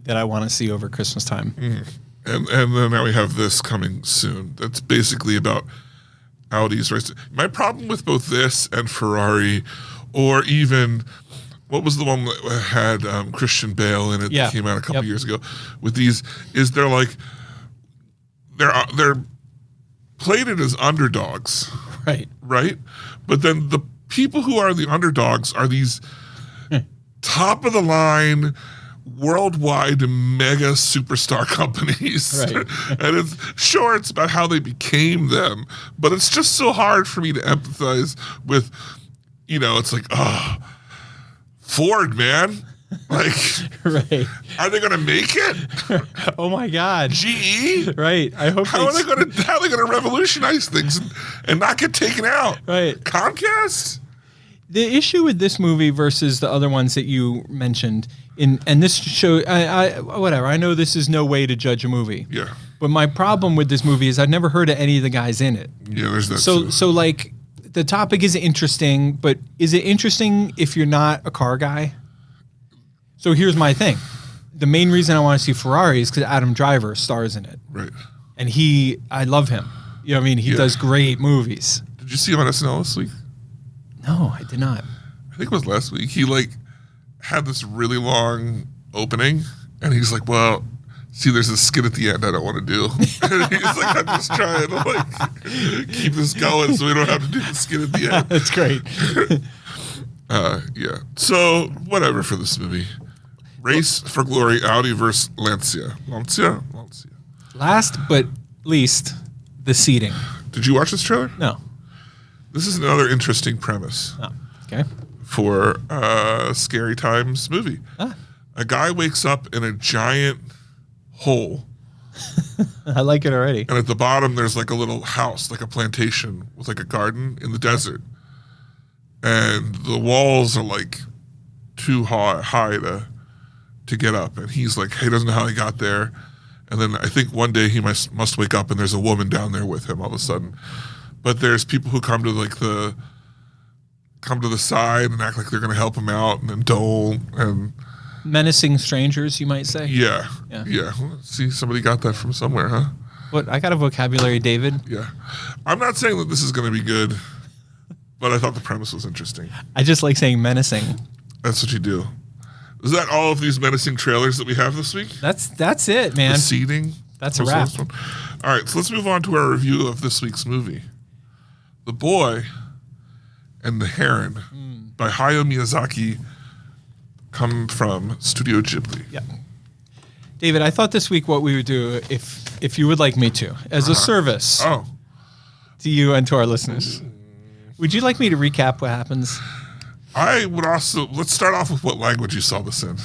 that I want to see over Christmas time. And then now we have this coming soon. That's basically about Audi's race. My problem with both this and Ferrari, or even, what was the one that had Christian Bale in it that came out a couple years ago with these, is they're like, they're plated as underdogs. Right. Right? But then the people who are the underdogs are these top of the line, worldwide mega superstar companies. Right. And it's about how they became them, but it's just so hard for me to empathize with, you know, it's like, Ford, man. Like, Right. are they going to make it? Oh my God. GE? Right. I hope How are they going to revolutionize things and not get taken out? Right. Comcast? The issue with this movie versus the other ones that you mentioned, and this show, whatever. I know this is no way to judge a movie. Yeah. But my problem with this movie is I've never heard of any of the guys in it. Yeah, there's that too. So like, the topic is interesting, but is it interesting if you're not a car guy? So here's my thing. The main reason I want to see Ferrari is because Adam Driver stars in it. Right. And I love him. You know what I mean? He does great movies. Did you see him on SNL this week? No, I did not. I think it was last week. He, like, had this really long opening, and he's like, well, see, there's a skit at the end I don't want to do. And he's like, I'm just trying to, like, keep this going so we don't have to do the skit at the end. That's great. Yeah. So, whatever for this movie. Race for Glory, Audi versus Lancia. Lancia? Last but least, the seating. Did you watch this trailer? No. This is another interesting premise Oh, okay. for a Scary Times movie. Ah. A guy wakes up in a giant hole, I like it already. and at the bottom there's like a little house, like a plantation with like a garden in the desert. And the walls are like too high to get up. And he's like, he doesn't know how he got there. And then I think one day he must wake up and there's a woman down there with him all of a sudden. But there's people who come to the side and act like they're going to help him out and then don't. And Menacing strangers, you might say. yeah. Yeah. See, somebody got that from somewhere, huh? What? I got a vocabulary, David. Yeah. I'm not saying that this is going to be good, but I thought the premise was interesting. I just like saying menacing. That's what you do. Is that all of these menacing trailers that we have this week? That's it, man. The seeding? That's a wrap. All right, so let's move on to our review of this week's movie. The Boy and the Heron by Hayao Miyazaki come from Studio Ghibli. Yeah. David, I thought this week what we would do, if you would like me to, as a service Oh, to you and to our listeners, would you like me to recap what happens? I would also, let's start off with what language you saw this in.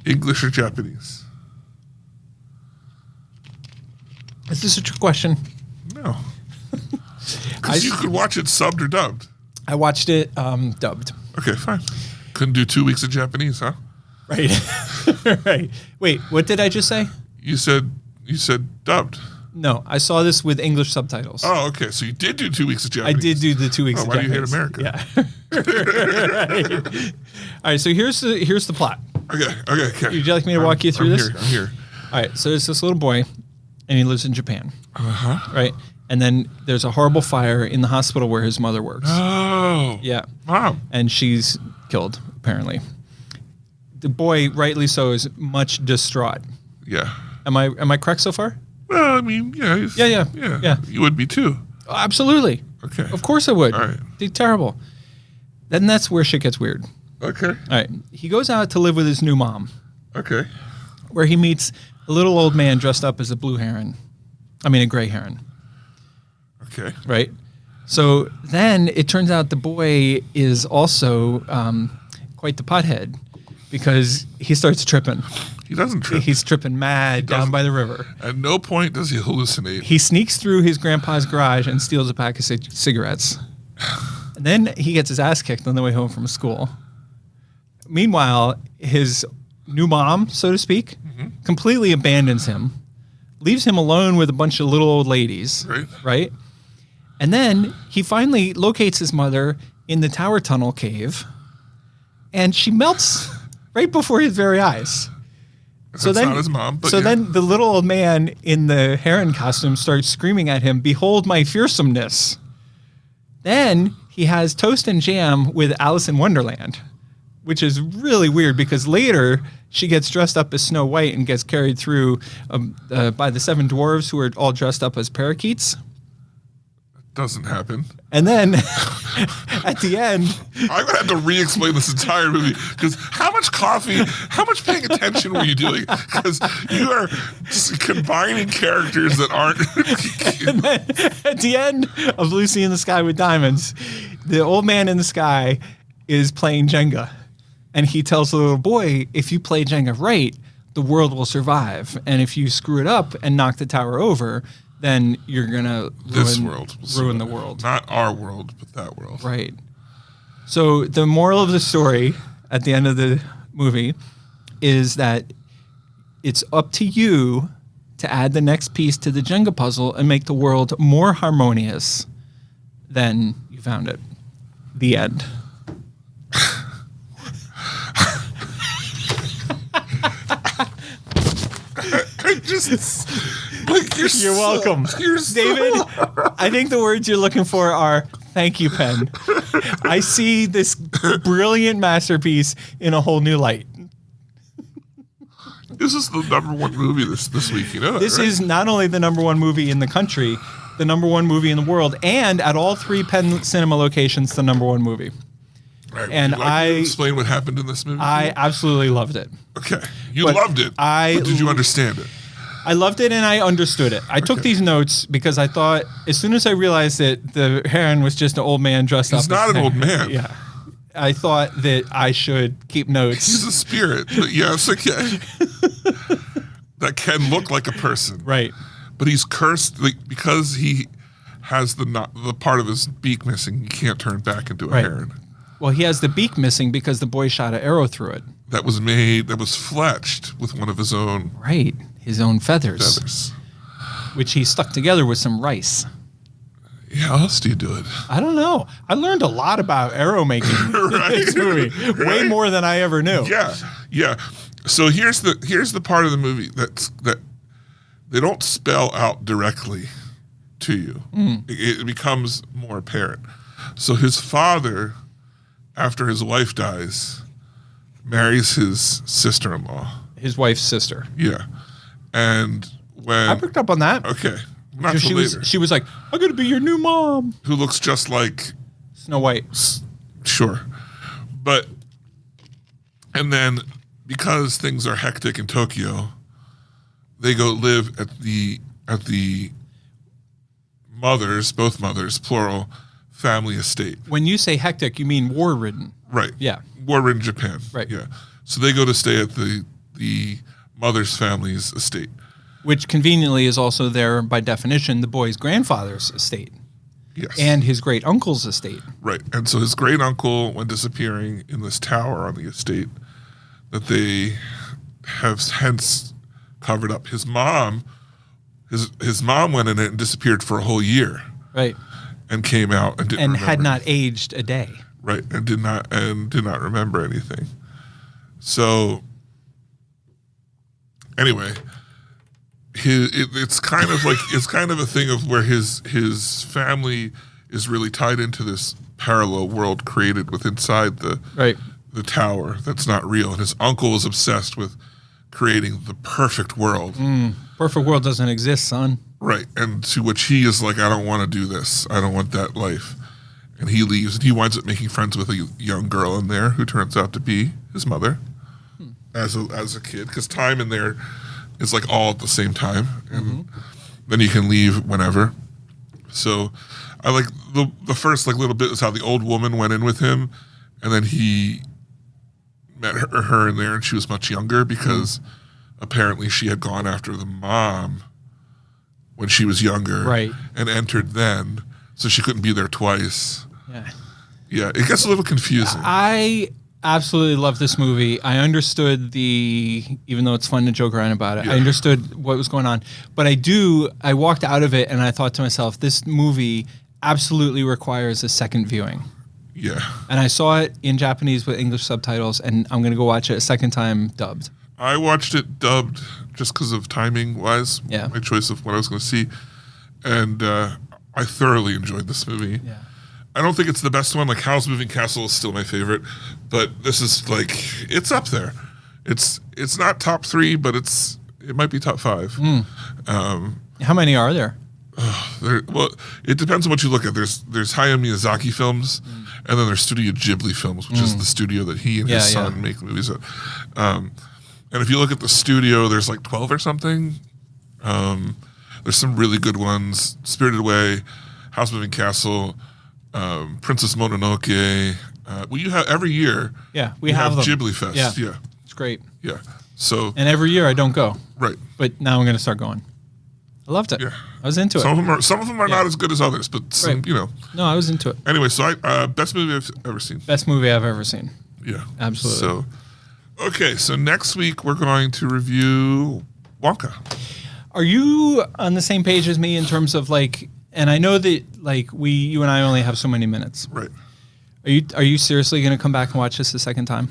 English or Japanese? Is this a trick question? No. Because you could watch it subbed or dubbed. I watched it dubbed. Okay, fine. Couldn't do 2 weeks of Japanese, huh? Right. Right. Wait, what did I just say? You said dubbed. No, I saw this with English subtitles. Oh, okay. So you did do 2 weeks of I Japanese. did do the 2 weeks Oh, of why do you Japanese. hate America? Yeah. Right. All right, so here's the plot. Okay. Would you like me to walk you through this? I'm here. All right, so there's this little boy, and he lives in Japan. Right? And then there's a horrible fire in the hospital where his mother works. Oh. Yeah. Wow. And she's killed, apparently. The boy, rightly so, is much distraught. Yeah. Am I correct so far? Well, I mean, yeah. Yeah. You would be too. Absolutely. Okay. Of course I would. All right. They're terrible. Then that's where shit gets weird. Okay. All right. He goes out to live with his new mom, Okay. where he meets a little old man dressed up as a blue heron. I mean, a gray heron. Okay. Right? So then it turns out the boy is also quite the pothead because he starts tripping. He doesn't trip. He's tripping mad down by the river. At no point does he hallucinate. He sneaks through his grandpa's garage and steals a pack of cigarettes. And then he gets his ass kicked on the way home from school. Meanwhile, his new mom, so to speak, completely abandons him, leaves him alone with a bunch of little old ladies. Right? And then he finally locates his mother in the tower tunnel cave, and she melts right before his very eyes. So that's not his mom. But so yeah. then the little old man in the heron costume starts screaming at him, "Behold my fearsomeness." Then he has toast and jam with Alice in Wonderland, which is really weird because later she gets dressed up as Snow White and gets carried through by the 7 dwarves who are all dressed up as parakeets. Doesn't happen. And then at the end, I'm going to have to re-explain this entire movie because how much paying attention were you doing? Because you are combining characters that aren't. and then at the end of Lucy in the Sky with Diamonds, the old man in the sky is playing Jenga. And he tells the little boy, if you play Jenga right, the world will survive. And if you screw it up and knock the tower over, then you're going to ruin the world. Not our world, but that world. Right. So the moral of the story at the end of the movie is that it's up to you to add the next piece to the Jenga puzzle and make the world more harmonious than you found it. The end. You're welcome. David, I think the words you're looking for are thank you, Penn. I see this brilliant masterpiece in a whole new light. This is the #1 movie this week, you know that, This right? is not only the #1 movie in the country, the #1 movie in the world, and at all 3 Penn Cinema locations, the #1 movie. Right. And Would you like me to explain what happened in this movie? I absolutely loved it. Okay. You But loved it. But did you understand it? I loved it and I understood it. I took these notes because I thought, as soon as I realized that the heron was just an old man dressed up. He's not an old man. Yeah. I thought that I should keep notes. He's a spirit. But yes, okay. That can look like a person. Right. But he's cursed because he has the part of his beak missing. He can't turn back into a heron. Well, he has the beak missing because the boy shot an arrow through it. That was fletched with one of his own Right. His own feathers. Which he stuck together with some rice. Yeah, how else do you do it? I don't know. I learned a lot about arrow making in this movie. Way more than I ever knew. Yeah. So here's the part of the movie that they don't spell out directly to you. It becomes more apparent. So his father, after his wife dies, marries his sister-in-law. His wife's sister. Yeah. And when I picked up on that. Okay. Not till she later. she was like, I'm going to be your new mom. Who looks just like Snow White. Sure. And then because things are hectic in Tokyo, they go live at the both mothers, plural, family estate. When you say hectic, you mean war-ridden. Right. Yeah. War-ridden Japan. Right. Yeah. So they go to stay at the mother's family's estate. Which conveniently is also there, by definition, the boy's grandfather's estate. Yes. And his great uncle's estate. Right. And so his great uncle went disappearing in this tower on the estate that they have hence covered up. His mom went in it and disappeared for a whole year. Right. And came out and didn't remember had not anything. aged a day. Right. And did not remember anything. So anyway, it's kind of a thing of where his family is really tied into this parallel world created inside the tower that's not real, and his uncle is obsessed with creating the perfect world. Perfect world doesn't exist, son. Right, and to which he is like, I don't want to do this. I don't want that life. and he leaves, and he winds up making friends with a young girl in there who turns out to be his mother as a kid, because time in there is like all at the same time, and then you can leave whenever. So I like the first like little bit is how the old woman went in with him, and then he met her in there, and she was much younger because apparently she had gone after the mom when she was younger, Right. and entered then, so she couldn't be there twice. Yeah. Yeah, it gets a little confusing. I absolutely love this movie. I understood even though it's fun to joke around about it, I understood what was going on. But I walked out of it and I thought to myself, this movie absolutely requires a second viewing. Yeah. And I saw it in Japanese with English subtitles, and I'm going to go watch it a second time dubbed. I watched it dubbed just because of timing wise, Yeah. my choice of what I was going to see. And I thoroughly enjoyed this movie. Yeah. I don't think it's the best one. Like Howl's Moving Castle is still my favorite, but this is like, it's up there. It's not top 3, but it might be top 5. How many are there? Well, it depends on what you look at. There's Hayao Miyazaki films, and then there's Studio Ghibli films, which is the studio that he and his son make movies at. And if you look at the studio, there's like 12 or something. There's some really good ones: Spirited Away, House Moving Castle, Princess Mononoke. Well, you have every year. Yeah, we have them. Ghibli Fest. Yeah, It's great. yeah. So And every year I don't go, right. but now I'm going to start going. I loved it. Yeah. I was into it. Some of them are not as good as others, but some, Right. No, I was into it. Anyway, so best movie I've ever seen. Best movie I've ever seen. Yeah, Absolutely. So, okay, so next week we're going to review Wonka. Are you on the same page as me in terms of like, and I know that like you and I only have so many minutes. Right. Are you seriously going to come back and watch this a second time?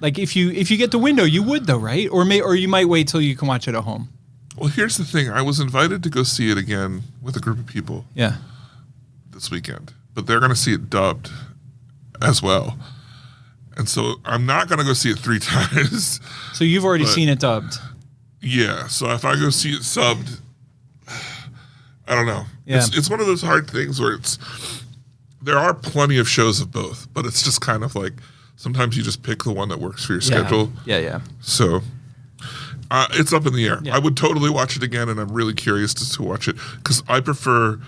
Like if you get the window, you would though, right? Or you might wait till you can watch it at home. Well, here's the thing. I was invited to go see it again with a group of people Yeah. this weekend, but they're going to see it dubbed as well. And so I'm not going to go see it 3 times. So you've already But- seen it dubbed. Yeah, so if I go see it subbed, I don't know. Yeah. It's one of those hard things where there are plenty of shows of both, but it's just kind of like sometimes you just pick the one that works for your schedule. Yeah. So it's up in the air. Yeah. I would totally watch it again, and I'm really curious to watch it because I prefer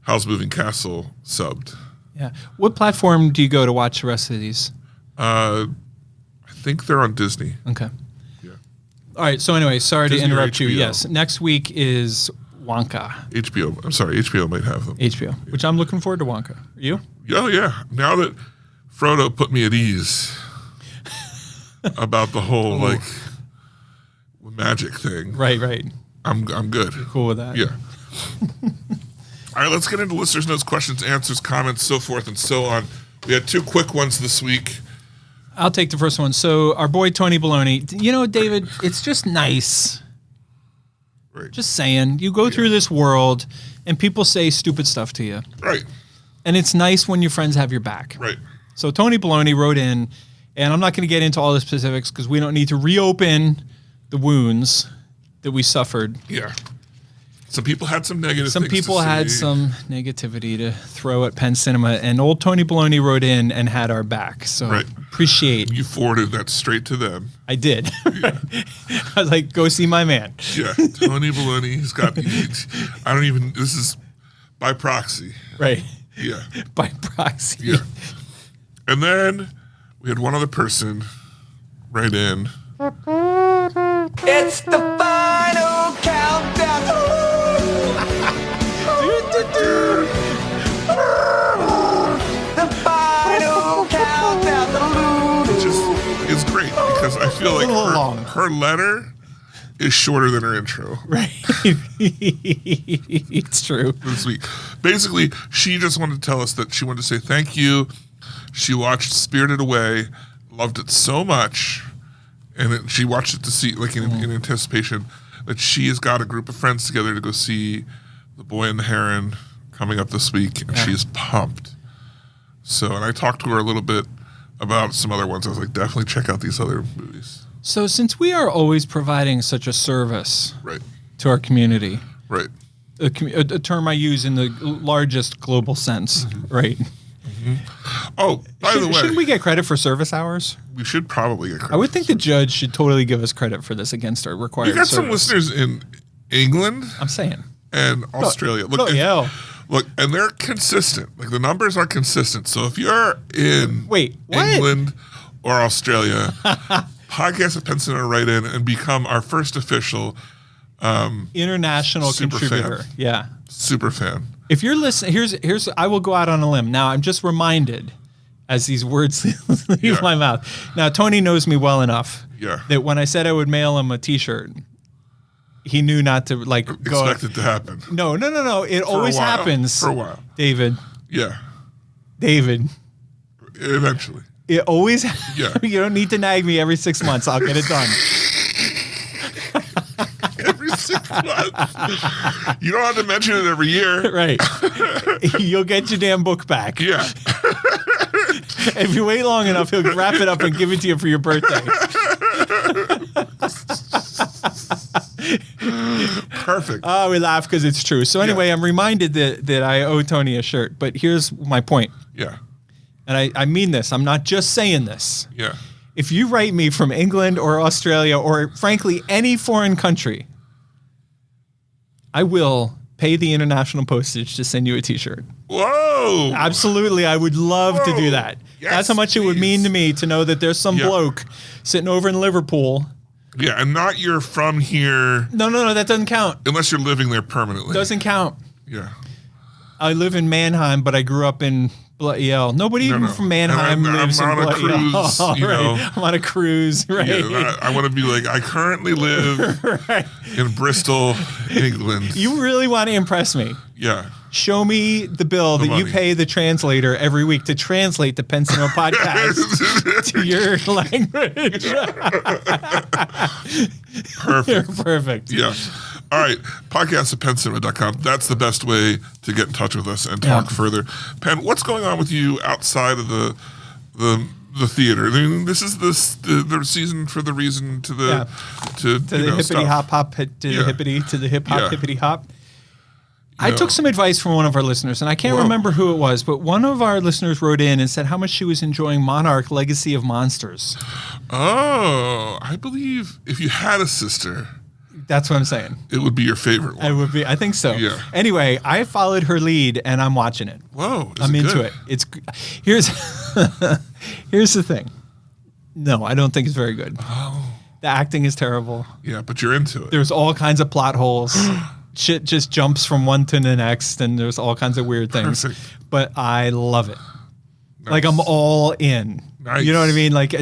Howl's Moving Castle subbed. Yeah. What platform do you go to watch the rest of these? I think they're on Disney. Okay. Yeah. All right. So anyway, sorry Disney to or interrupt you. HBO? Yes. Next week is Wonka, HBO. I'm sorry, HBO might have them. HBO, which I'm looking forward to Wonka. Are you? Oh yeah. Now that Frodo put me at ease about the whole like magic thing, Right. I'm good. Cool with that. Yeah. All right, let's get into listeners' notes, questions, answers, comments, so forth and so on. We had 2 quick ones this week. I'll take the first one. So our boy Tony Baloney, you know, David, it's just nice. Right. Just saying, you go through this world and people say stupid stuff to you. Right. And it's nice when your friends have your back. Right. So Tony Baloney wrote in, and I'm not going to get into all the specifics because we don't need to reopen the wounds that we suffered. Yeah. Some people had some negative Some things to people had say. some negativity to throw at Penn Cinema, and old Tony Baloney wrote in and had our back. So Right. appreciate. You forwarded that straight to them. I did. I was like, go see my man. Yeah. Tony Baloney, he's got, this is by proxy. Right. Yeah. By proxy. Yeah. And then we had one other person write in. It's the final countdown. The final countdown. Which is great because I feel like little long. her letter is shorter than her intro. Right. It's true. This week. Basically, she just wanted to tell us that she wanted to say thank you. She watched Spirited Away, loved it so much, and she watched it to see, like in anticipation, that she has got a group of friends together to go see The Boy and the Heron coming up this week, and she is pumped. So, and I talked to her a little bit about some other ones. I was like, definitely check out these other movies. So since we are always providing such a service Right. to our community, Right. a term I use in the largest global sense, right? Oh, by the way, Shouldn't we get credit for service hours? we should probably get credit. I would think the judge should totally give us credit for this against our required We got service. some listeners in England I'm saying. and Australia. Look, yeah. Look, and they're consistent. Like the numbers are consistent. So if you're in Wait, what? England or Australia, podcast at Penn Center, write in and become our first official International Super contributor. fan. Yeah. super fan. If you're listening, here's I will go out on a limb. Now I'm just reminded as these words leave Yeah. my mouth. Now Tony knows me well enough Yeah. that when I said I would mail him a T-shirt, he knew not to go. Expect it to happen. No. It always while. happens. For a while. David. Yeah. Eventually. It always. Yeah. You don't need to nag me every 6 months. I'll get it done. Every 6 months. You don't have to mention it every year. Right. You'll get your damn book back. Yeah. If you wait long enough, he'll wrap it up and give it to you for your birthday. Perfect. Oh, we laugh because it's true. So anyway, I'm reminded that I owe Tony a shirt. But here's my point. Yeah. And I mean this. I'm not just saying this. Yeah. If you write me from England or Australia or, frankly, any foreign country, I will pay the international postage to send you a T-shirt. Whoa. Absolutely. I would love to do Whoa. that. Yes, That's how much it would mean please. to me to know that there's some Yeah. bloke sitting over in Liverpool. Yeah, and not you're from here No, that doesn't count. unless you're living there permanently. Doesn't count. Yeah. I live in Mannheim, but I grew up in Bloody Hell. Nobody even No. from Mannheim And I'm lives in on a Bloody cruise, Hell. you know. Right. I'm on a cruise, right? Yeah, I want to be like, I currently live in Bristol, England. You really want to impress me. Yeah. Show me the bill that you money. pay the translator every week to translate the Penn Cinema podcast to your language. Perfect. Perfect. Yeah. All right. Podcast at PennCinema.com. That's the best way to get in touch with us and talk further. Penn, what's going on with you outside of the theater? I mean, this is the season for the reason to the To the hippity hop hop to the hippity to the hip hop Yeah. hippity hop. I took some advice from one of our listeners, and I can't Whoa. remember who it was, but one of our listeners wrote in and said how much she was enjoying Monarch: Legacy of Monsters. Oh, I believe if you had a sister, That's what I'm saying. it would be your favorite one. I would be. I think so. Yeah. Anyway, I followed her lead, and I'm watching it. Whoa. I'm into good? it. It's here's here's the thing. No, I don't think it's very good. Oh. The acting is terrible. Yeah, but you're into it. There's all kinds of plot holes. Shit just jumps from one to the next, and there's all kinds of weird things. Perfect. But I love it. Nice. Like I'm all in. Nice. You know what I mean? Like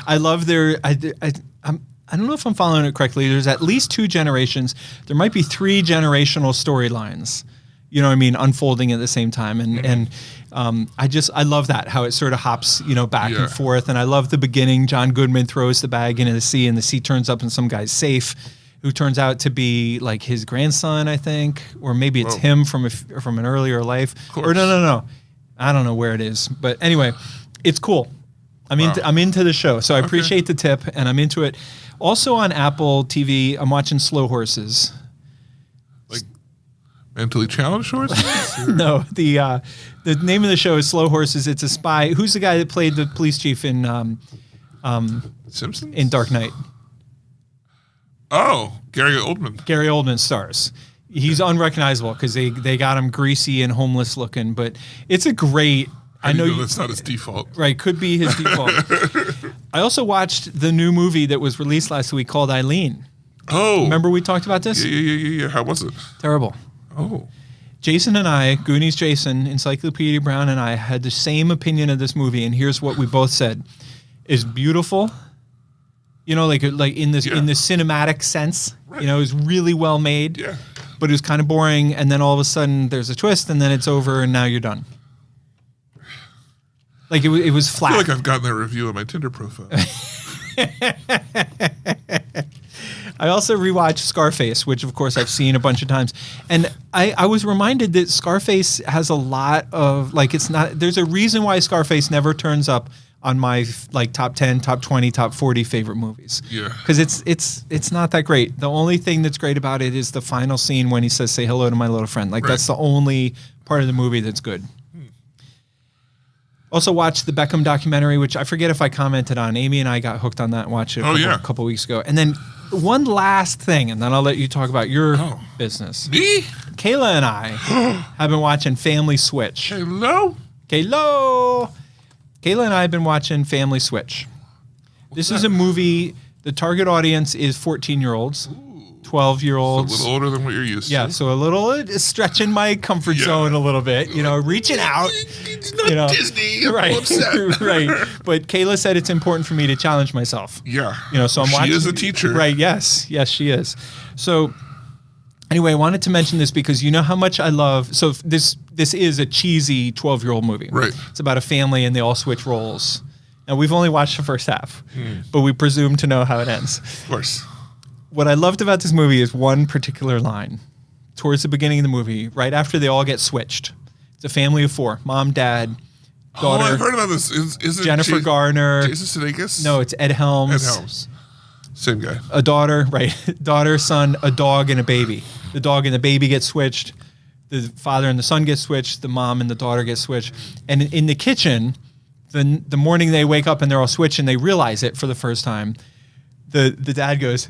I love their. I don't know if I'm following it correctly. There's at least 2 generations. There might be 3 generational storylines. You know what I mean? Unfolding at the same time, and I love that how it sort of hops back Yeah. and forth. And I love the beginning. John Goodman throws the bag into the sea, and the sea turns up in some guy's safe, who turns out to be like his grandson, I think, or maybe it's him from an earlier life. Or no, I don't know where it is, but anyway, it's cool. I'm into the show, so I appreciate the tip, and I'm into it. Also on Apple TV, I'm watching Slow Horses. Like mentally challenged horses? No, the name of the show is Slow Horses. It's a spy. Who's the guy that played the police chief in Simpsons? in Dark Knight? Oh, Gary Oldman. Gary Oldman stars. He's unrecognizable because they got him greasy and homeless looking, but it's a great. I know that's not his default. Right, could be his default. I also watched the new movie that was released last week called Eileen. Oh. Remember we talked about this? Yeah. How was it? Terrible. Oh. Jason and I, Goonies Jason, Encyclopedia Brown and I had the same opinion of this movie, and here's what we both said. It's beautiful. Like in this in the cinematic sense. Right. It was really well made. Yeah. But it was kind of boring, and then all of a sudden there's a twist, and then it's over, and now you're done. Like it was flat. I feel like I've gotten that review on my Tinder profile. I also rewatched Scarface, which of course I've seen a bunch of times. And I was reminded that Scarface has a lot of, like, it's not, there's a reason why Scarface never turns up on my like top 10, top 20, top 40 favorite movies. Yeah. Because it's not that great. The only thing that's great about it is the final scene when he says, "Say hello to my little friend." Like that's the only part of the movie that's good. Also watched the Beckham documentary, which I forget if I commented on. Amy and I got hooked on that and watched it a couple weeks ago. And then one last thing, and then I'll let you talk about your business. Me? Kayla and I have been watching Family Switch. Hello? Kayla and I have been watching Family Switch. This is a movie, the target audience is 14-year-olds, 12-year-olds. A little older than what you're used to. Yeah, so a little stretching my comfort zone a little bit, reaching out. It's not Disney. I'm right, upset. right. But Kayla said it's important for me to challenge myself. Yeah. So I'm watching. She is a teacher. Right, yes, she is. So anyway, I wanted to mention this because you know how much I love, so this is a cheesy 12-year-old movie. Right. It's about a family and they all switch roles. And we've only watched the first half, but we presume to know how it ends. Of course. What I loved about this movie is one particular line. Towards the beginning of the movie, right after they all get switched. It's a family of 4. Mom, dad, daughter. Oh, I've heard about this. Is it Jennifer Garner. Jason Sudeikis? No, it's Ed Helms. Ed Helms. Same guy. A daughter, right. Daughter, son, a dog, and a baby. The dog and the baby get switched. The father and the son get switched. The mom and the daughter get switched. And in the kitchen, the morning they wake up and they're all switched and they realize it for the first time, the dad goes,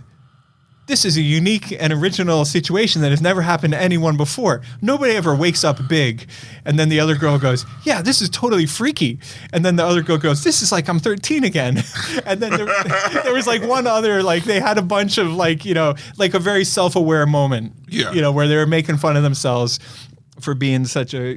"This is a unique and original situation that has never happened to anyone before. Nobody ever wakes up big." And then the other girl goes, "Yeah, this is totally freaky." And then the other girl goes, "This is like I'm 13 again." And then there was like one other, like they had a bunch of like a very self-aware moment, where they were making fun of themselves for being such a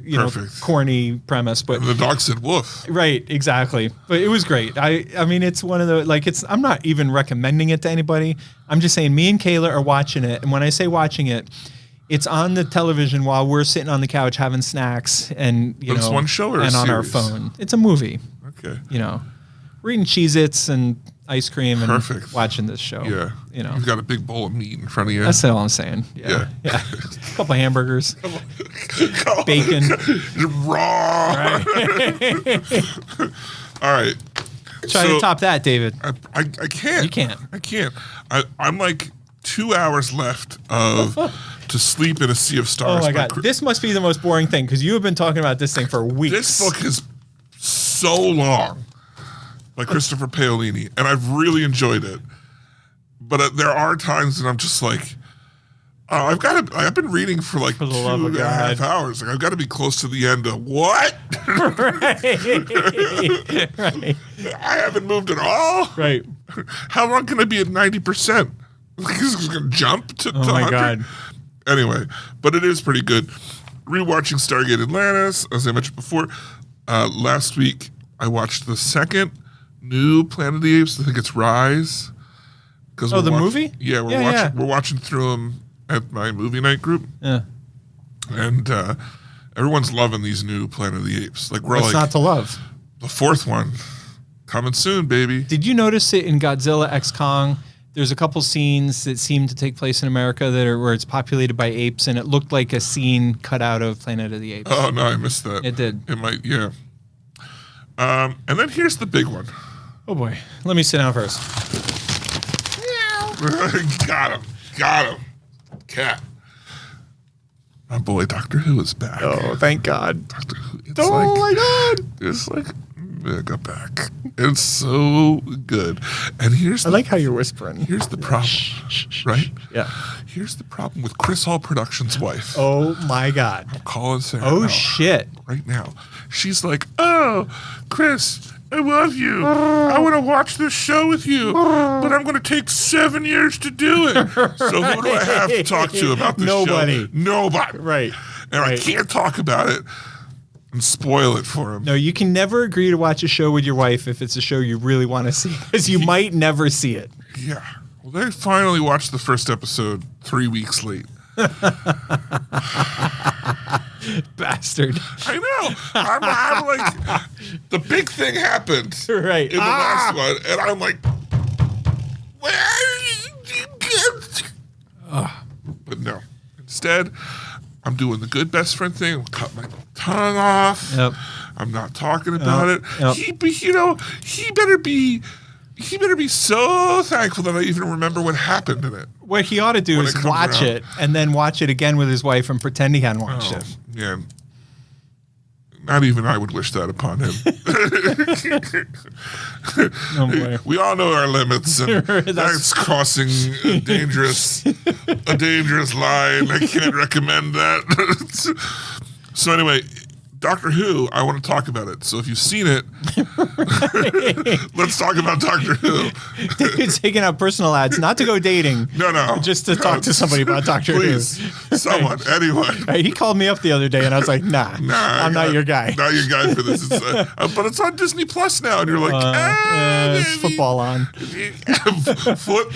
corny premise. But and the dog said woof. Right, exactly. But it was great. I mean, it's one of the I'm not even recommending it to anybody. I'm just saying me and Kayla are watching it, and when I say watching it, it's on the television while we're sitting on the couch having snacks and It's one show or a and on our series? phone. It's a movie. Okay. We're eating Cheez-Its and ice cream and Perfect. watching this show. Yeah. You've got a big bowl of meat in front of you. That's all I'm saying. Yeah. A couple of hamburgers. Bacon. Raw. Right. All right. Try to top that, David. I can't. You can't. I can't. I'm like 2 hours left of To Sleep in a Sea of Stars. Oh my God. This must be the most boring thing because you have been talking about this thing for weeks. This book is so long by Christopher Paolini, and I've really enjoyed it. But there are times that I'm just like, I've been reading for like For the love of 2.5 God. hours. Like I've got to be close to the end of what? Right. I haven't moved at all. Right. How long can I be at 90%? Like, is this going to jump to 100? my God. Anyway, but it is pretty good. Rewatching Stargate Atlantis, as I mentioned before. Last week, I watched the second new Planet of the Apes. I think it's Rise. Oh, the movie? Yeah, we're watching through them at my movie night group. Yeah. And everyone's loving these new Planet of the Apes. Like we're What's not to love? the 4th one coming soon, baby. Did you notice it in Godzilla X Kong? There's a couple scenes that seem to take place in America where it's populated by apes, and it looked like a scene cut out of Planet of the Apes. Oh no, I missed that. It did. It might, yeah. And then here's the big one. Oh boy. Let me sit down first. Got him. Cat. My boy Doctor Who is back. Oh, thank God. Doctor Who. It's My God. It's like mega back. It's so good. And here's I like how you're whispering. here's the problem, right? Yeah. Here's the problem with Chris Hall Productions' wife. Oh my God. Calling Sarah. Oh out shit. right now. She's like, "Oh, Chris, I love you. I want to watch this show with you, but I'm going to take 7 years to do it. So who do I have to talk to about this Nobody. show? Nobody. Right. And I Right. can't talk about it and spoil it for him. No, you can never agree to watch a show with your wife if it's a show you really want to see, because you might never see it. Yeah. Well, they finally watched the first episode 3 weeks late. Bastard. I know. I'm like, the big thing happened Right. in the last one, and I'm like, where you get? But no. Instead, I'm doing the good best friend thing. I'm cut my tongue off. Yep. I'm not talking about it. Yep. He better be so thankful that I even remember what happened in it. What he ought to do When is it comes watch around. it and then watch it again with his wife and pretend he hadn't watched Oh, it. yeah. Not even I would wish that upon him. Oh boy. We all know our limits, and That's- that's crossing a dangerous line. I can't recommend that. So anyway, Doctor Who, I want to talk about it. So if you've seen it, let's talk about Doctor Who. David's taking out personal ads, not to go dating. No. Just to talk to somebody about Doctor Please, Who. someone, anyone. He called me up the other day and I was like, nah, I'm not your guy. Not your guy for this. It's, but it's on Disney Plus now, and you're like, It's football on. foot,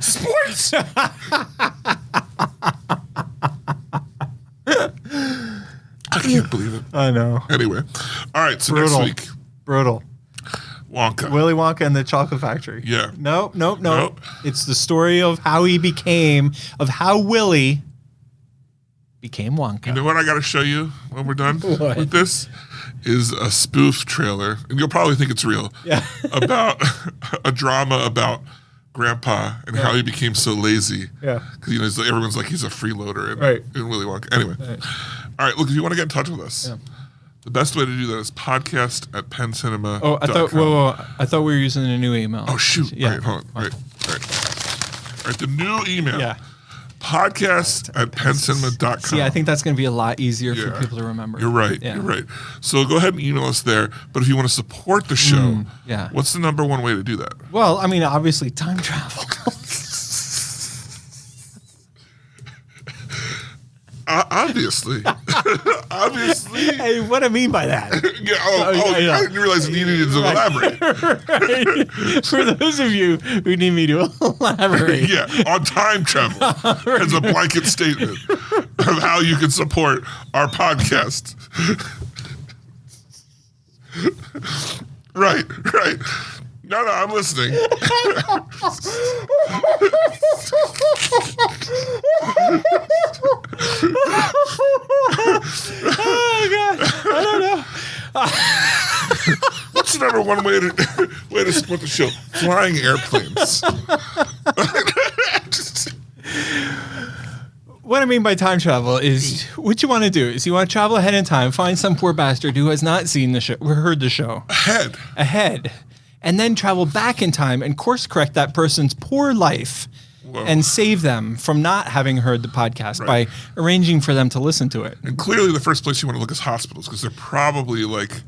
sports. I can't believe it. I know. Anyway, all right. So Brutal. next week, Brutal. Wonka. Willy Wonka and the Chocolate Factory. Yeah. Nope. Nope. It's the story of how how Willy became Wonka. You know what I got to show you when we're done What? with this? Is a spoof trailer, and you'll probably think it's real. Yeah. About a drama about Grandpa and how he became so lazy. Yeah. Because everyone's like he's a freeloader in, Right. in Willy Wonka. Anyway, all right. Look, if you want to get in touch with us, the best way to do that is podcast@pencinema.com. Oh, I thought. Whoa. I thought we were using a new email. Oh shoot! Yeah. Right, hold on. Right. All right. The new email. Yeah. Podcast@pencinema.com. See, I think that's going to be a lot easier for Yeah. people to remember. You're right. Yeah. You're right. So go ahead and email us there. But if you want to support the show, yeah. what's the number one way to do that? Well, I mean, obviously, time travel. Obviously. Obviously. Hey, what I mean by that? Yeah, yeah. I didn't realize you needed to elaborate. For those of you who need me to elaborate. Yeah, on time travel as a blanket statement of how you can support our podcast. Right. No, I'm listening. Oh, God. I don't know. What's the number one way to support the show? Flying airplanes. What I mean by time travel is what you want to do is you want to travel ahead in time, find some poor bastard who has not seen the show or heard the show ahead, and then travel back in time and course correct that person's poor life and save them from not having heard the podcast by arranging for them to listen to it. And clearly the first place you want to look is hospitals because they're probably like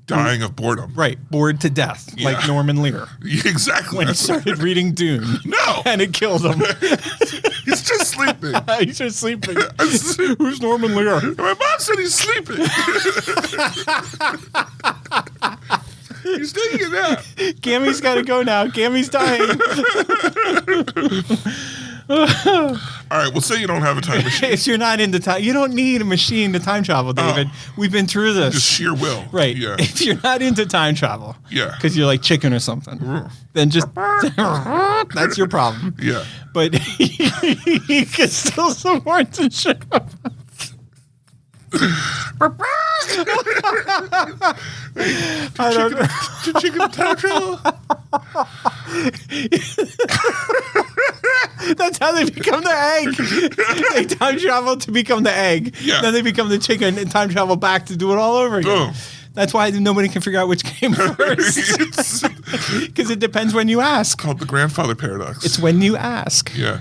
dying of boredom. Right, bored to death, like Norman Lear. Exactly. When he started reading Dune. No. And it killed him. He's just sleeping. He's just sleeping. Who's Norman Lear? My mom said he's sleeping. He's taking a nap. Gammy's got to go now. Gammy's dying. All right, well, say you don't have a time machine. If you're not into time, you don't need a machine to time travel, David. We've been through this. Just sheer will. Right. Yeah. If you're not into time travel, Yeah. because you're like chicken or something, then just that's your problem. Yeah. But you can still support the show. I don't know. Chicken time travel? That's how they become the egg. They time travel to become the egg. Yeah. Then they become the chicken and time travel back to do it all over again. Boom. That's why nobody can figure out which came first. It's Because it depends when you ask. called the grandfather paradox. It's when you ask. Yeah.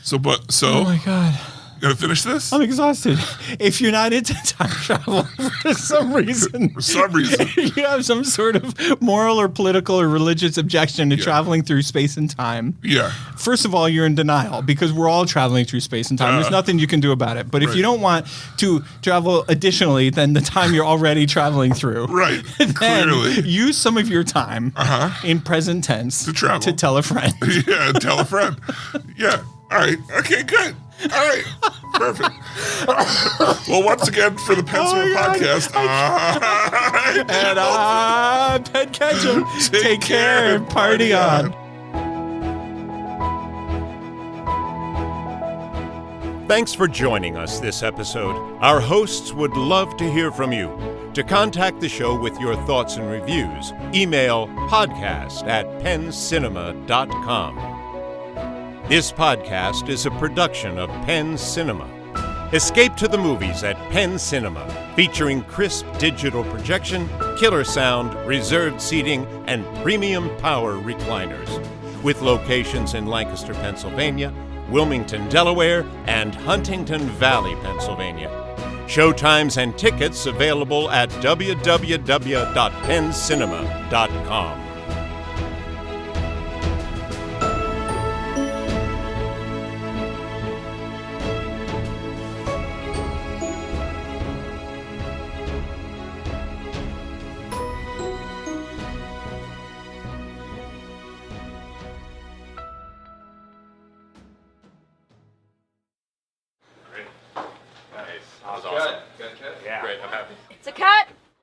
So Oh my God. you gonna finish this? I'm exhausted. If you're not into time travel for some reason, if you have some sort of moral or political or religious objection to traveling through space and time, Yeah. first of all, you're in denial because we're all traveling through space and time. There's nothing you can do about it. But if you don't want to travel additionally than the time you're already traveling through, Right. then Clearly. use some of your time in present tense To travel. to tell a friend. Yeah, tell a friend. Yeah. All right. Okay, good. All right. Perfect. Well, once again, for the Pencinema God. podcast, And I'm Pet Ketchum. Take care and party on. Thanks for joining us this episode. Our hosts would love to hear from you. To contact the show with your thoughts and reviews, email podcast@penncinema.com. This podcast is a production of Penn Cinema. Escape to the movies at Penn Cinema, featuring crisp digital projection, killer sound, reserved seating, and premium power recliners. With locations in Lancaster, Pennsylvania, Wilmington, Delaware, and Huntington Valley, Pennsylvania. Showtimes and tickets available at www.penncinema.com. Great. Nice. That was awesome.